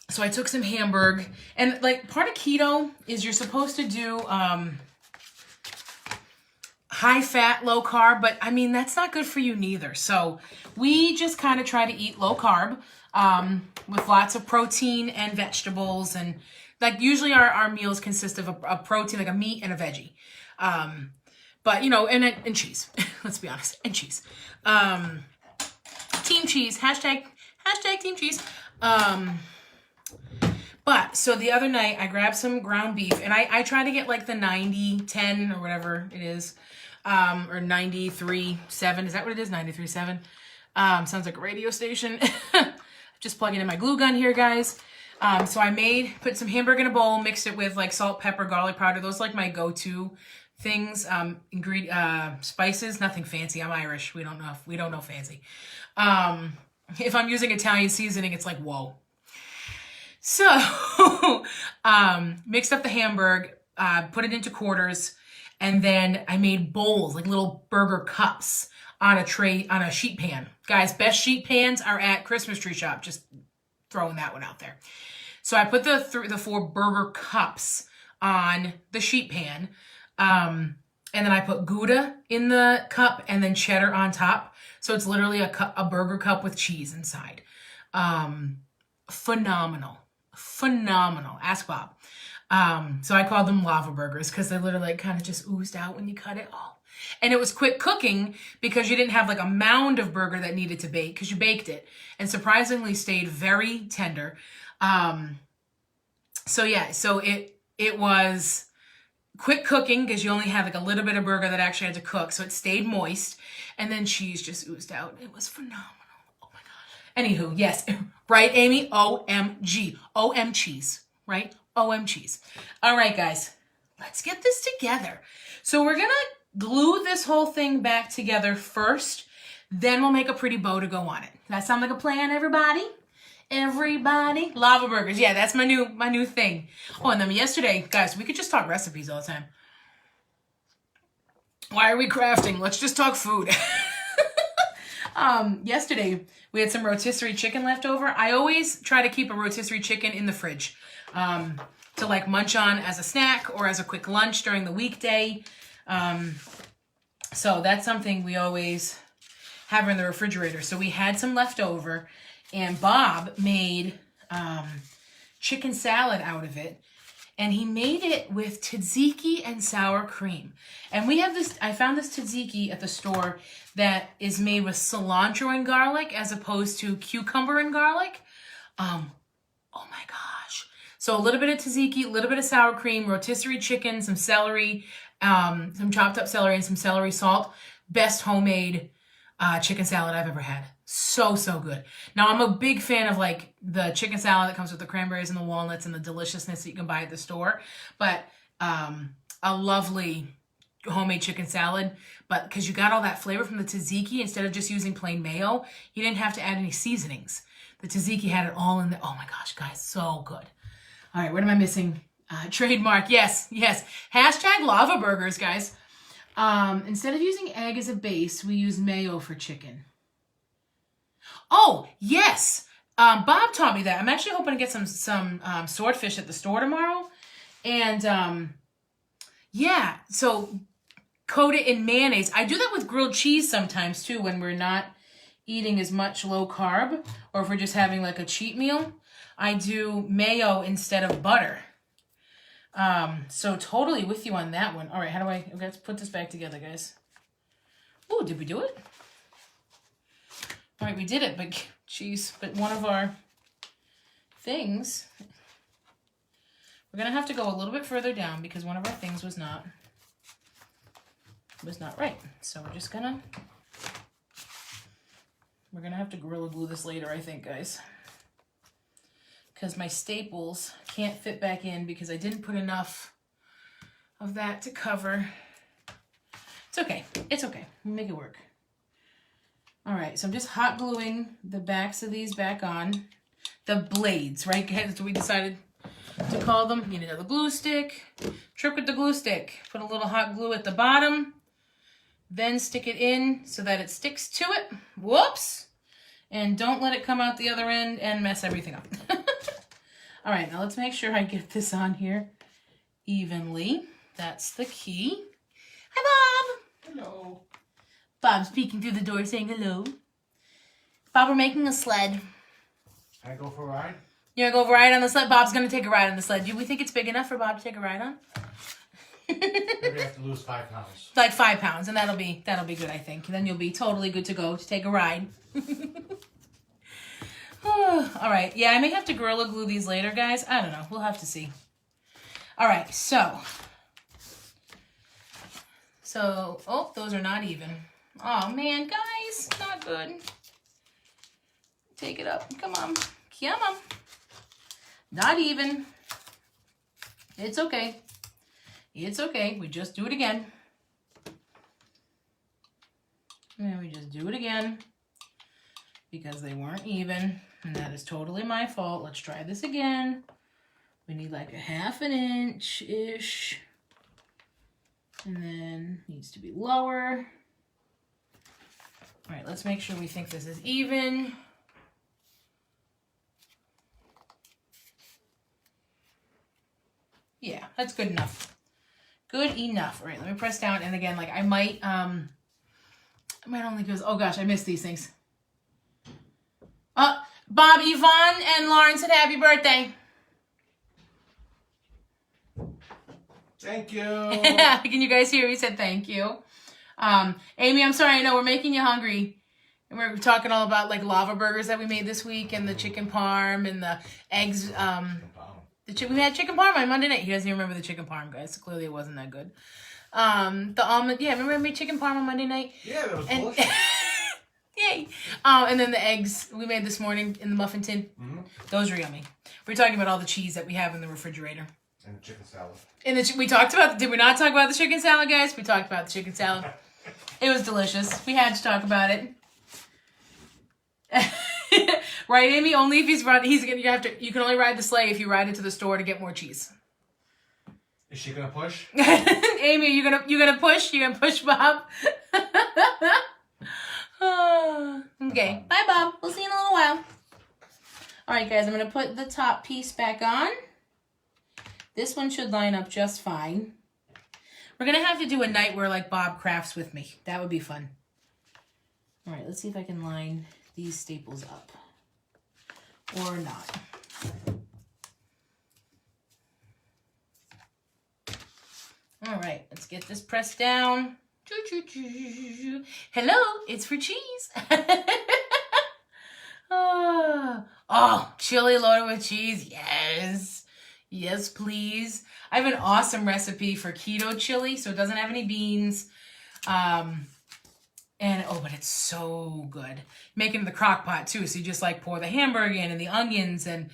So I took some hamburg, and like part of keto is you're supposed to do high fat, low carb, but I mean, that's not good for you neither. So we just kind of try to eat low carb with lots of protein and vegetables. And like usually our meals consist of a protein, like a meat and a veggie. But and cheese, let's be honest, and cheese. Team cheese, hashtag team cheese. But so the other night I grabbed some ground beef, and I try to get like the 90-10 or whatever it is. Or 93.7. Is that what it is? 93.7. Sounds like a radio station. Just plugging in my glue gun here, guys. So I put some hamburger in a bowl, mixed it with like salt, pepper, garlic powder. Those are like my go-to things. Spices, nothing fancy. I'm Irish. We don't know fancy. If I'm using Italian seasoning, it's like, whoa. So, mixed up the hamburger, put it into quarters, and then I made bowls, like little burger cups on a tray, on a sheet pan. Guys, best sheet pans are at Christmas Tree Shop. Just throwing that one out there. So I put the 4 burger cups on the sheet pan. And then I put Gouda in the cup and then cheddar on top. So it's literally a burger cup with cheese inside. Phenomenal. Ask Bob. So I called them lava burgers because they literally like kind of just oozed out when you cut it. Oh. And it was quick cooking because you didn't have like a mound of burger that needed to bake because you baked it, and surprisingly stayed very tender. So yeah, so it was quick cooking because you only had like a little bit of burger that actually had to cook, so it stayed moist, and then cheese just oozed out. It was phenomenal. Oh my gosh. Anywho, yes, right, Amy? OMG. OM cheese, right? OM cheese. All right, guys, let's get this together. So we're gonna glue this whole thing back together first, then we'll make a pretty bow to go on it. Does that sound like a plan, everybody? Everybody? Lava burgers. Yeah, that's my new thing. Oh, and then yesterday, guys, we could just talk recipes all the time. Why are we crafting? Let's just talk food. Yesterday, we had some rotisserie chicken left over. I always try to keep a rotisserie chicken in the fridge to like munch on as a snack or as a quick lunch during the weekday. So that's something we always have in the refrigerator. So we had some left over, and Bob made chicken salad out of it. And he made it with tzatziki and sour cream. And we have this, I found this tzatziki at the store that is made with cilantro and garlic as opposed to cucumber and garlic. Oh my gosh. So a little bit of tzatziki, a little bit of sour cream, rotisserie chicken, some celery, some chopped up celery and some celery salt. Best homemade chicken salad I've ever had. So, so good. Now, I'm a big fan of like the chicken salad that comes with the cranberries and the walnuts and the deliciousness that you can buy at the store. But a lovely homemade chicken salad. But because you got all that flavor from the tzatziki, instead of just using plain mayo, you didn't have to add any seasonings. The tzatziki had it all in there. Oh my gosh, guys, so good. All right, what am I missing? Trademark, yes, yes. Hashtag lava burgers, guys. Instead of using egg as a base, we use mayo for chicken. Oh, yes. Bob taught me that. I'm actually hoping to get some swordfish at the store tomorrow. And yeah, so coat it in mayonnaise. I do that with grilled cheese sometimes too when we're not eating as much low carb or if we're just having like a cheat meal. I do mayo instead of butter. So totally with you on that one. All right, how do I let's put this back together, guys. Oh, did we do it? All right, we did it, but geez, but one of our things, we're gonna have to go a little bit further down because one of our things was not right. So we're gonna have to Gorilla Glue this later, I think, guys, because my staples can't fit back in because I didn't put enough of that to cover. It's okay. It's okay. We'll make it work. All right, so I'm just hot gluing the backs of these back on. The blades, right? That's what we decided to call them. You need another glue stick. Trick with the glue stick. Put a little hot glue at the bottom. Then stick it in so that it sticks to it. Whoops. And don't let it come out the other end and mess everything up. All right, now let's make sure I get this on here evenly. That's the key. Hi, Bob. Hello. Bob's peeking through the door saying hello. Bob, we're making a sled. Can I go for a ride? You're going to go ride on the sled? Bob's going to take a ride on the sled. Do we think it's big enough for Bob to take a ride on? Maybe I have to lose 5 pounds. Like 5 pounds, and that'll be good, I think. And then you'll be totally good to go to take a ride. All right. Yeah, I may have to Gorilla Glue these later, guys. I don't know. We'll have to see. All right. So, oh, those are not even. Oh, man, guys. Not good. Take it up. Come on. Come on. Not even. It's okay. It's okay. We just do it again. And we just do it again because they weren't even. And that is totally my fault. Let's try this again. We need like a 1/2 inch-ish. And then needs to be lower. All right, let's make sure we think this is even. Yeah, that's good enough. Good enough. All right, let me press down. And again, like I might only go, oh gosh, I missed these things. Bob, Yvonne, and Lauren said happy birthday. Thank you. Can you guys hear me? Said thank you. Amy, I'm sorry. I know we're making you hungry. And we're talking all about like lava burgers that we made this week and the chicken parm and the eggs. We had chicken parm on Monday night. He doesn't even remember the chicken parm, guys. So clearly it wasn't that good. The almond, yeah, remember I made chicken parm on Monday night? Yeah, that was delicious. Yay. And then the eggs we made this morning in the muffin tin. Mm-hmm. Those are yummy. We're talking about all the cheese that we have in the refrigerator. And chicken salad. And we talked about, did we not talk about the chicken salad, guys? We talked about the chicken salad. It was delicious. We had to talk about it. Right, Amy? Only if you can only ride the sleigh if you ride it to the store to get more cheese. Is she gonna push? Amy, you gonna push? You gonna push Bob? Okay, bye, Bob. We'll see you in a little while. All right, guys, I'm going to put the top piece back on. This one should line up just fine. We're going to have to do a night where, like, Bob crafts with me. That would be fun. All right, let's see if I can line these staples up. Or not. All right, let's get this pressed down. Hello, it's for cheese. Oh, chili loaded with cheese. Yes. Yes, please. I have an awesome recipe for keto chili, so it doesn't have any beans. But it's so good. Make it in the crock pot too, so you just like pour the hamburger in and the onions and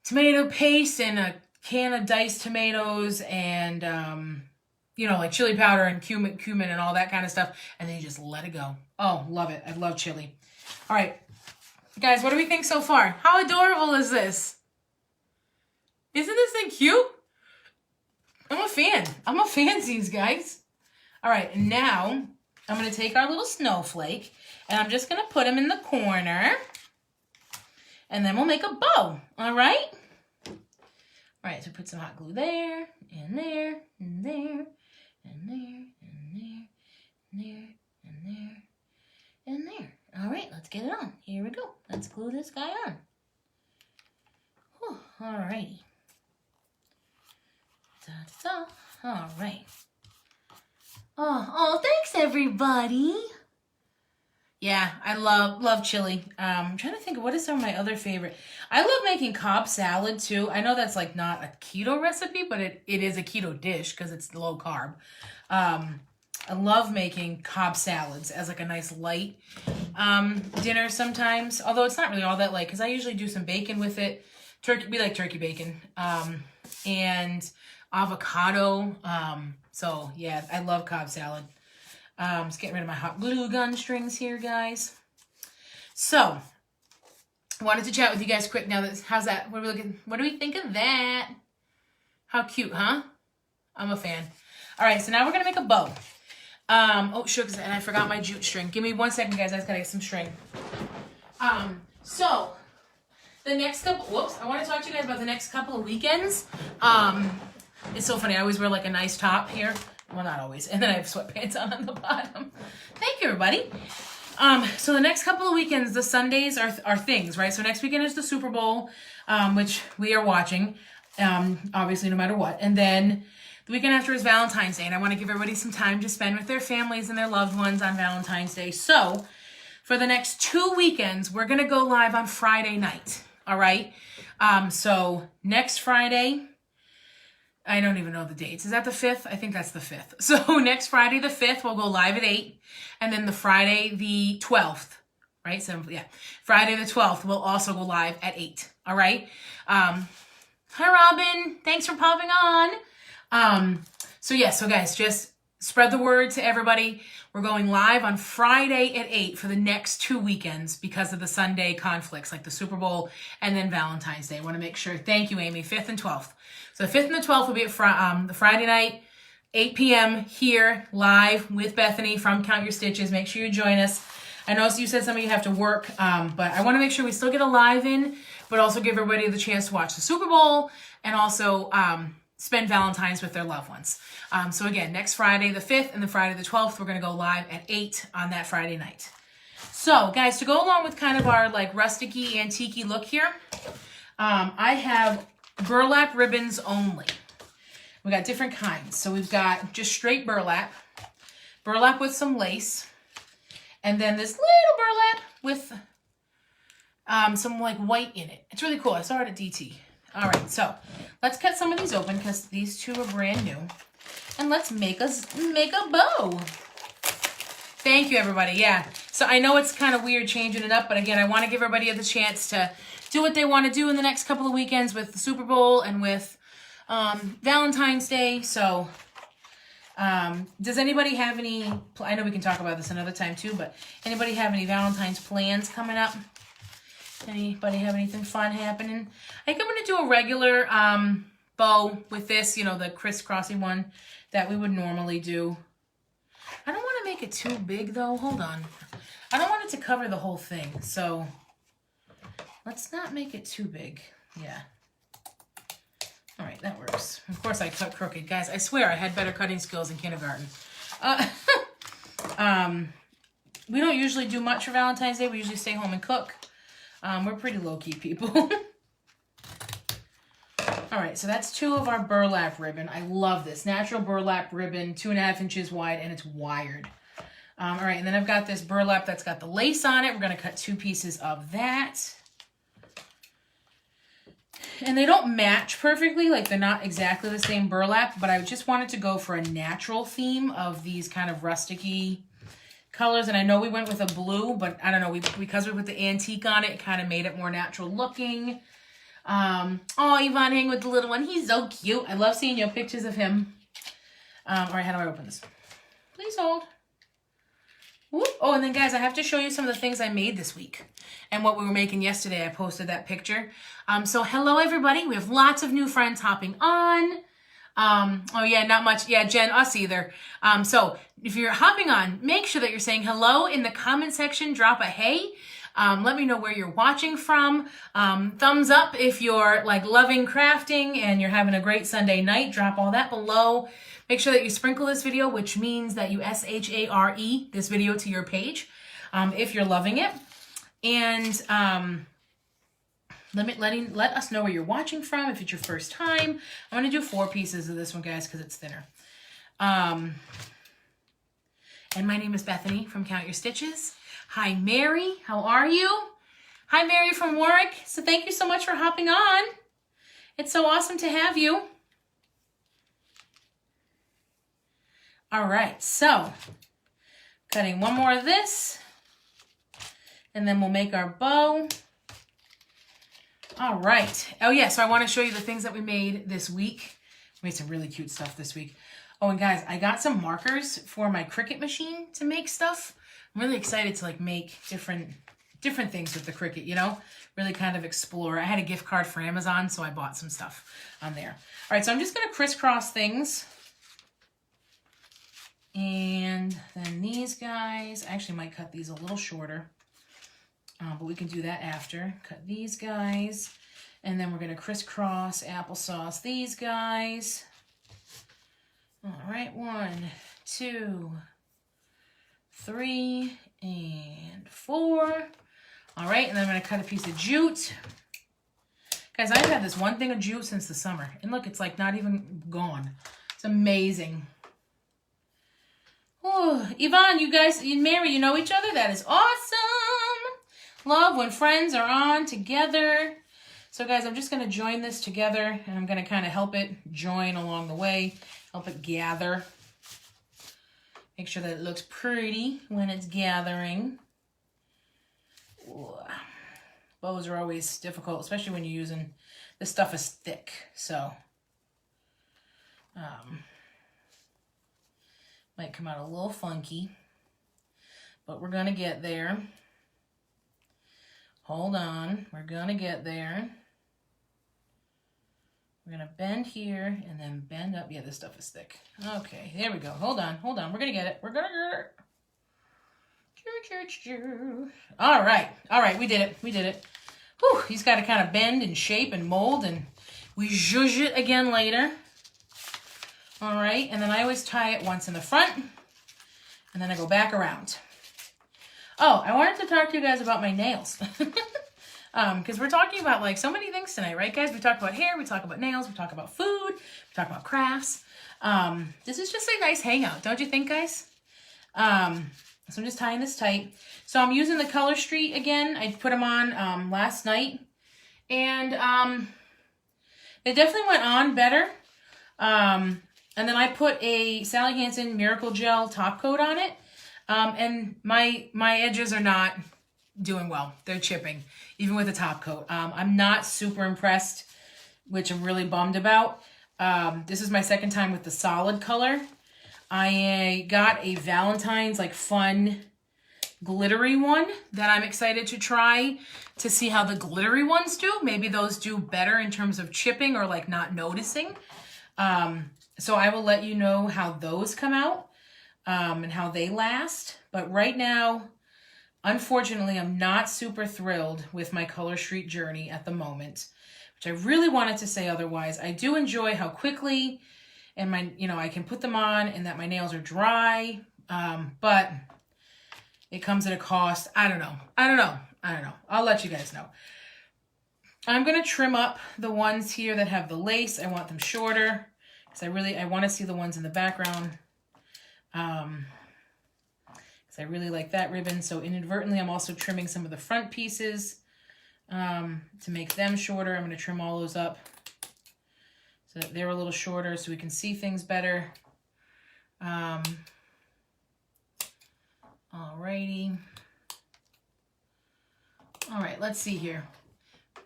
tomato paste and a can of diced tomatoes and like chili powder and cumin and all that kind of stuff, and then you just let it go. Oh, love it. I love chili. All right, guys, what do we think so far? How adorable is this? Isn't this thing cute? I'm a fan. I'm a fansies, guys. All right, and now I'm going to take our little snowflake, and I'm just going to put him in the corner, and then we'll make a bow, all right? All right, so put some hot glue there, and there, and there, and there, and there, and there, and there, and there. All right, let's get it on. Here we go. Let's glue this guy on. Whew, all righty. Da-da-da. All right. Oh, thanks, everybody. Yeah, I love chili. I'm trying to think of what is some of my other favorite. I love making Cobb salad too. I know that's like not a keto recipe, but it is a keto dish because it's low carb. I love making Cobb salads as like a nice light dinner sometimes. Although it's not really all that light because I usually do some bacon with it. We like turkey bacon and avocado. So yeah, I love Cobb salad. Just getting rid of my hot glue gun strings here, guys. So, I wanted to chat with you guys quick now. How's that? What do we think of that? How cute, huh? I'm a fan. All right, so now we're gonna make a bow. Oh, shucks, and I forgot my jute string. Give me 1 second, guys. I just gotta get some string. So the next couple. Whoops, I want to talk to you guys about the next couple of weekends. It's so funny. I always wear like a nice top here. Well, not always. And then I have sweatpants on the bottom. Thank you, everybody. So the next couple of weekends, the Sundays are things, right? So next weekend is the Super Bowl, which we are watching, obviously, no matter what. And then the weekend after is Valentine's Day. And I want to give everybody some time to spend with their families and their loved ones on Valentine's Day. So for the next 2 weekends, we're going to go live on Friday night. All right? So next Friday... I don't even know the dates. Is that the 5th? I think that's the 5th. So next Friday, the 5th, we'll go live at 8. And then the Friday, the 12th, right? So, yeah. Friday, the 12th, we'll also go live at 8. All right? Hi, Robin. Thanks for popping on. So guys, just spread the word to everybody. We're going live on Friday at 8 for the next 2 weekends because of the Sunday conflicts, like the Super Bowl and then Valentine's Day. I want to make sure. Thank you, Amy. 5th and 12th. So the 5th and the 12th will be at the Friday night, 8 p.m. here, live with Bethany from Count Your Stitches. Make sure you join us. I know you said some of you have to work, but I want to make sure we still get a live in, but also give everybody the chance to watch the Super Bowl and also spend Valentine's with their loved ones. So again, next Friday the 5th and the Friday the 12th, we're going to go live at 8 on that Friday night. So guys, to go along with kind of our like rusticy, antique-y look here, I have burlap ribbons only. We got different kinds. So we've got just straight burlap with some lace, and then this little burlap with some like white in it. It's really cool. I saw it at DT. All right, so let's cut some of these open because these two are brand new, and let's make a bow. Thank you, everybody. Yeah. So I know it's kind of weird changing it up, but again, I want to give everybody the chance to do what they want to do in the next couple of weekends with the Super Bowl and with Valentine's Day. So does anybody have any, I know we can talk about this another time too, but anybody have any Valentine's plans coming up? Anybody have anything fun happening? I think I'm going to do a regular bow with this, the crisscrossy one that we would normally do. I don't want to make it too big though. Hold on. I don't want it to cover the whole thing, so let's not make it too big. Yeah. All right, that works. Of course I cut crooked. Guys, I swear I had better cutting skills in kindergarten. We don't usually do much for Valentine's Day. We usually stay home and cook. We're pretty low-key people. All right, so that's 2 of our burlap ribbon. I love this. Natural burlap ribbon, 2.5 inches wide, and it's wired. All right, and then I've got this burlap that's got the lace on it. We're going to cut 2 pieces of that. And they don't match perfectly, like they're not exactly the same burlap, but I just wanted to go for a natural theme of these kind of rustic-y colors. And I know we went with a blue, but I don't know, because we put the antique on it, it kind of made it more natural looking. Oh, Yvonne hang with the little one. He's so cute. I love seeing your pictures of him. All right, how do I open this? Please hold. Whoop. Oh, and then guys, I have to show you some of the things I made this week and what we were making yesterday. I posted that picture. So hello everybody. We have lots of new friends hopping on. Oh yeah, not much. Yeah, Jen, us either. So if you're hopping on, make sure that you're saying hello in the comment section. Drop a hey. Let me know where you're watching from. Thumbs up if you're like loving crafting and you're having a great Sunday night. Drop all that below. Make sure that you sprinkle this video, which means that you share this video to your page if you're loving it. And let us know where you're watching from if it's your first time. I'm going to do 4 pieces of this one, guys, because it's thinner. And my name is Bethany from Count Your Stitches. Hi, Mary. How are you? Hi, Mary from Warwick. So thank you so much for hopping on. It's so awesome to have you. All right, so cutting 1 more of this, and then we'll make our bow. All right. Oh, yeah, so I want to show you the things that we made this week. We made some really cute stuff this week. Oh, and guys, I got some markers for my Cricut machine to make stuff. I'm really excited to like make different things with the Cricut, you know, really kind of explore. I had a gift card for Amazon, so I bought some stuff on there. All right, so I'm just going to crisscross things. And then these guys, I actually might cut these a little shorter, but we can do that after. Cut these guys, and then we're going to crisscross applesauce these guys. All right, 1, 2, 3, and 4. All right, and then I'm going to cut a piece of jute. Guys, I've had this one thing of jute since the summer, and look, it's like not even gone. It's amazing. Oh, Yvonne, you guys, Mary, you know each other? That is awesome. Love when friends are on together. So, guys, I'm just going to join this together, and I'm going to kind of help it join along the way, help it gather. Make sure that it looks pretty when it's gathering. Ooh. Bows are always difficult, especially when you're using, this stuff is thick, so might come out a little funky, but we're gonna get there. Hold on, we're gonna get there. We're gonna bend here and then bend up. Yeah, this stuff is thick. Okay, there we go. Hold on. We're gonna get it. We're gonna get it. All right, we did it. Whew, he's got to kind of bend and shape and mold, and we zhuzh it again later. All right, and then I always tie it once in the front, and then I go back around. Oh, I wanted to talk to you guys about my nails. Because we're talking about like so many things tonight, right, guys? We talk about hair, we talk about nails, we talk about food, we talk about crafts. This is just a nice hangout, don't you think, guys? So I'm just tying this tight. So I'm using the Color Street again. I put them on last night, and they definitely went on better. And then I put a Sally Hansen Miracle Gel top coat on it. And my edges are not doing well. They're chipping, even with the top coat. I'm not super impressed, which I'm really bummed about. This is my second time with the solid color. I got a Valentine's like fun glittery one that I'm excited to try to see how the glittery ones do. Maybe those do better in terms of chipping or like not noticing. So I will let you know how those come out and how they last. But right now, Unfortunately, I'm not super thrilled with my Color Street journey at the moment, which I really wanted to say otherwise. I do enjoy how quickly and I can put them on and that my nails are dry, but it comes at a cost. I don't know. I'll let you guys know. I'm going to trim up the ones here that have the lace. I want them shorter because I want to see the ones in the background. Because I really like that ribbon. So inadvertently, I'm also trimming some of the front pieces to make them shorter. I'm going to trim all those up so that they're a little shorter so we can see things better. Alrighty. All right, let's see here.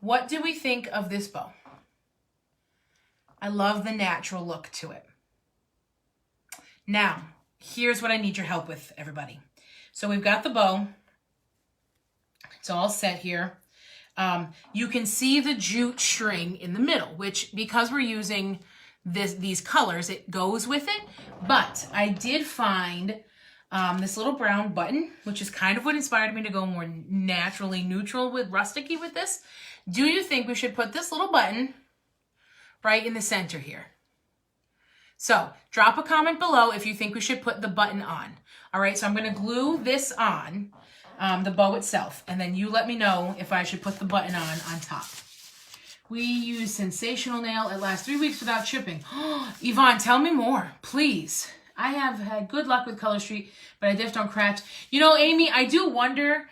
What do we think of this bow? I love the natural look to it. Now, here's what I need your help with, everybody. So we've got the bow. It's all set here. You can see the jute string in the middle, which because we're using these colors, it goes with it. But I did find this little brown button, which is kind of what inspired me to go more naturally neutral with rusticy with this. Do you think we should put this little button right in the center here? So drop a comment below if you think we should put the button on. All right, so I'm going to glue this on, the bow itself, and then you let me know if I should put the button on top. We use Sensational Nail. It lasts 3 weeks without chipping. Yvonne, tell me more, please. I have had good luck with Color Street, but I dipped on cracked. You know, Amy, I do wonder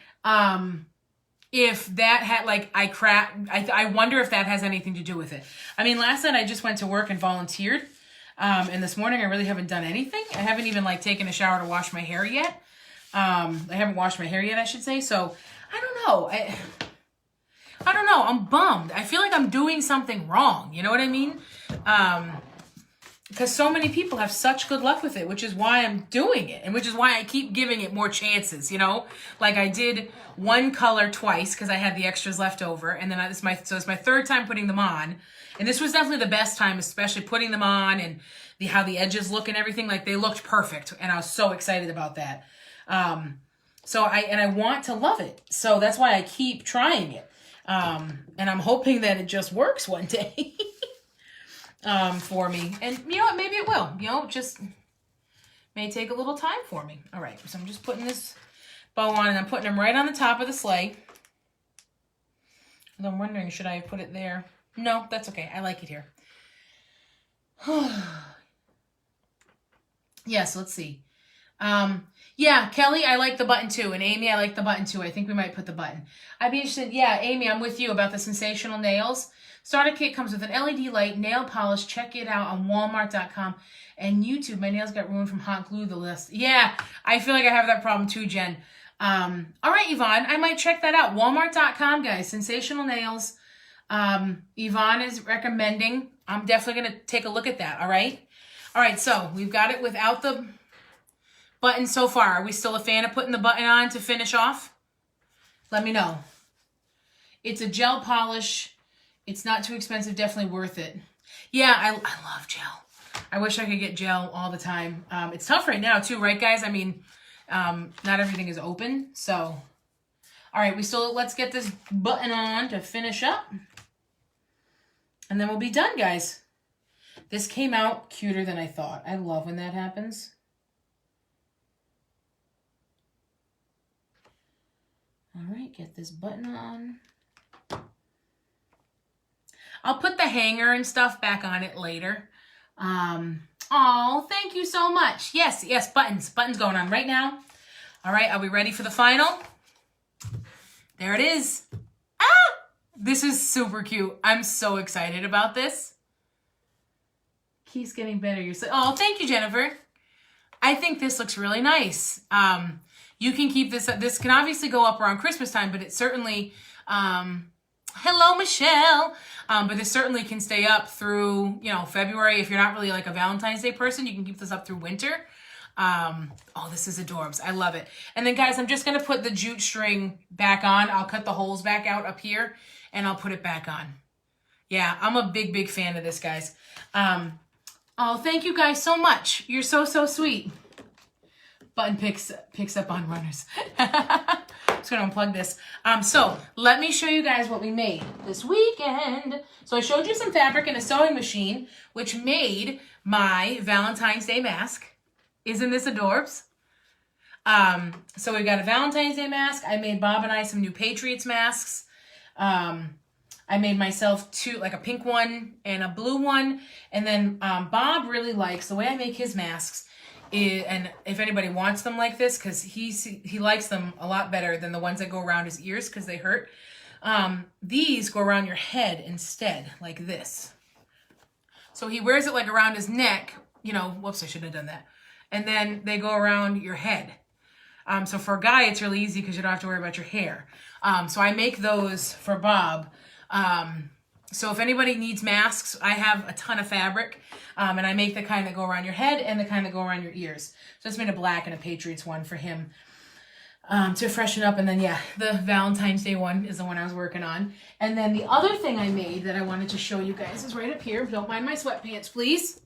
if that had, like, I wonder if that has anything to do with it. I mean, last night I just went to work and volunteered. And this morning I really haven't done anything. I haven't even, like, taken a shower to wash my hair yet. I haven't washed my hair yet, I should say. So, I don't know. I don't know. I'm bummed. I feel like I'm doing something wrong. You know what I mean? Because so many people have such good luck with it, which is why I'm doing it, and which is why I keep giving it more chances, you know? Like, I did one color twice because I had the extras left over, and then it's my third time putting them on, and this was definitely the best time, especially putting them on and how the edges look and everything. Like, they looked perfect, and I was so excited about that. So I want to love it, so that's why I keep trying it, and I'm hoping that it just works one day. For me. And you know what, maybe it will. You know, just may take a little time for me. All right, so I'm just putting this bow on, and I'm putting them right on the top of the sleigh. And I'm wondering, should I have put it there? No, that's okay. I like it here. Yes, let's see. Yeah, Kelly, I like the button too. And Amy, I like the button too. I think we might put the button. I'd be interested. Yeah, Amy, I'm with you about the Sensational Nails. Starter kit comes with an LED light, nail polish. Check it out on Walmart.com and YouTube. My nails got ruined from hot glue. The list. Yeah, I feel like I have that problem too, Jen. All right, Yvonne, I might check that out. Walmart.com, guys. Sensational Nails. Yvonne is recommending. I'm definitely going to take a look at that. All right. All right, so we've got it without the button so far. Are we still a fan of putting the button on to finish off? Let me know. It's a gel polish. It's not too expensive, definitely worth it. Yeah, I love gel. I wish I could get gel all the time. It's tough right now too, right guys? I mean, not everything is open, so. All right, let's get this button on to finish up. And then we'll be done, guys. This came out cuter than I thought. I love when that happens. All right, get this button on. I'll put the hanger and stuff back on it later. Oh, thank you so much. Yes, buttons. Buttons going on right now. All right, are we ready for the final? There it is. Ah! This is super cute. I'm so excited about this. Keeps getting better. Oh, thank you, Jennifer. I think this looks really nice. You can keep this. This can obviously go up around Christmas time, but it certainly... hello, Michelle. But this certainly can stay up through, you know, February. If you're not really like a Valentine's Day person, you can keep this up through winter. Oh, this is adorbs. I love it. And then, guys, I'm just going to put the jute string back on. I'll cut the holes back out up here, and I'll put it back on. Yeah, I'm a big, big fan of this, guys. Oh, thank you guys so much. You're so, so sweet. Button picks up on runners. just gonna unplug this. So let me show you guys what we made this weekend. So I showed you some fabric in a sewing machine, which made my Valentine's Day mask. Isn't this adorbs? So we got a Valentine's Day mask. I made Bob and I some new Patriots masks. I made myself two, like a pink one and a blue one. And then Bob really likes, the way I make his masks, and if anybody wants them like this, because he likes them a lot better than the ones that go around his ears because they hurt. These go around your head instead, like this. So he wears it like around his neck, you know, whoops, I shouldn't have done that. And then they go around your head. So for a guy, it's really easy because you don't have to worry about your hair. So I make those for Bob. So if anybody needs masks, I have a ton of fabric, and I make the kind that go around your head and the kind that go around your ears. So I just made a black and a Patriots one for him, to freshen up. And then, yeah, the Valentine's Day one is the one I was working on. And then the other thing I made that I wanted to show you guys is right up here. Don't mind my sweatpants, please.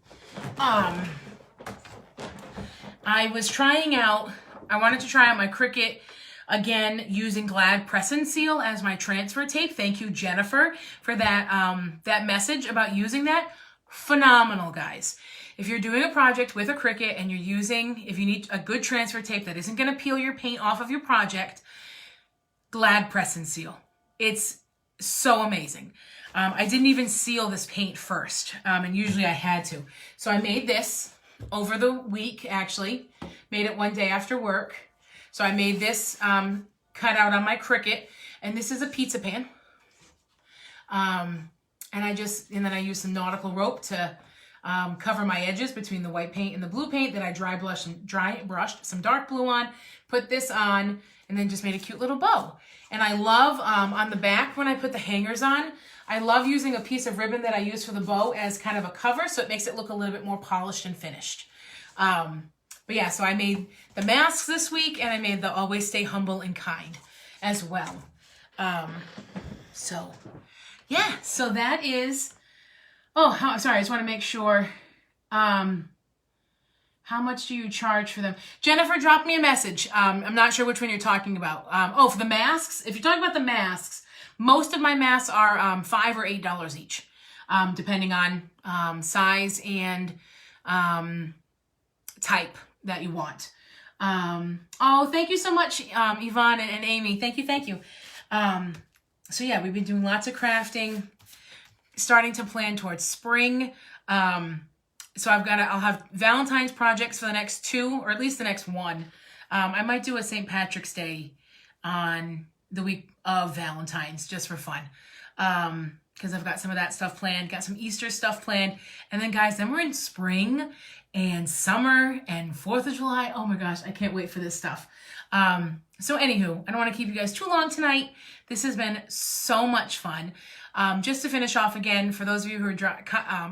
I was trying out, I wanted to try out my Cricut again using Glad Press and Seal as my transfer tape. Thank you, Jennifer, for that that message about using that. Phenomenal, guys. If you're doing a project with a Cricut and you're using, if you need a good transfer tape that isn't going to peel your paint off of your project, Glad Press and Seal. It's so amazing. I didn't even seal this paint first, and usually I had to. So I made this over the week, actually. Made it one day after work. So I made this cut out on my Cricut, and this is a pizza pan. And then I used some nautical rope to cover my edges between the white paint and the blue paint. Then I dry brushed some dark blue on, put this on, and then just made a cute little bow. And I love, on the back when I put the hangers on, I love using a piece of ribbon that I use for the bow as kind of a cover, so it makes it look a little bit more polished and finished. But yeah, so I made the masks this week, and I made the Always Stay Humble and Kind as well. So yeah, so that is, sorry, I just want to make sure, how much do you charge for them? Jennifer dropped me a message. I'm not sure which one you're talking about. For the masks, if you're talking about the masks, most of my masks are $5 or $8 each, depending on size and type that you want. Thank you so much, Yvonne and Amy. Thank you. So yeah, we've been doing lots of crafting, starting to plan towards spring. So I'll have Valentine's projects for the next 2, or at least the next 1. I might do a St. Patrick's Day on the week of Valentine's just for fun. Because I've got some of that stuff planned, got some Easter stuff planned. And then guys, then we're in spring and summer and 4th of July. Oh my gosh, I can't wait for this stuff. So anywho, I don't want to keep you guys too long tonight. This has been so much fun. Just to finish off again, for those of you who are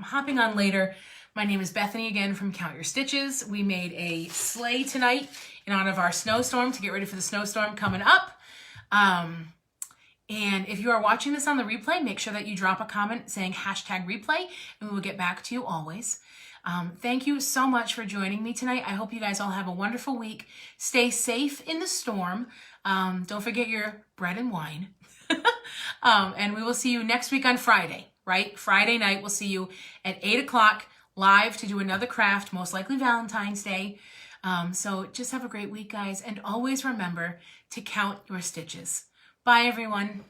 hopping on later, my name is Bethany again from Count Your Stitches. We made a sleigh tonight in honor of our snowstorm to get ready for the snowstorm coming up. And if you are watching this on the replay, make sure that you drop a comment saying #replay, and we will get back to you always. Thank you so much for joining me tonight. I hope you guys all have a wonderful week. Stay safe in the storm. Don't forget your bread and wine. And we will see you next week on Friday, right? Friday night, we'll see you at 8 o'clock live to do another craft, most likely Valentine's Day. So just have a great week, guys. And always remember to count your stitches. Bye, everyone.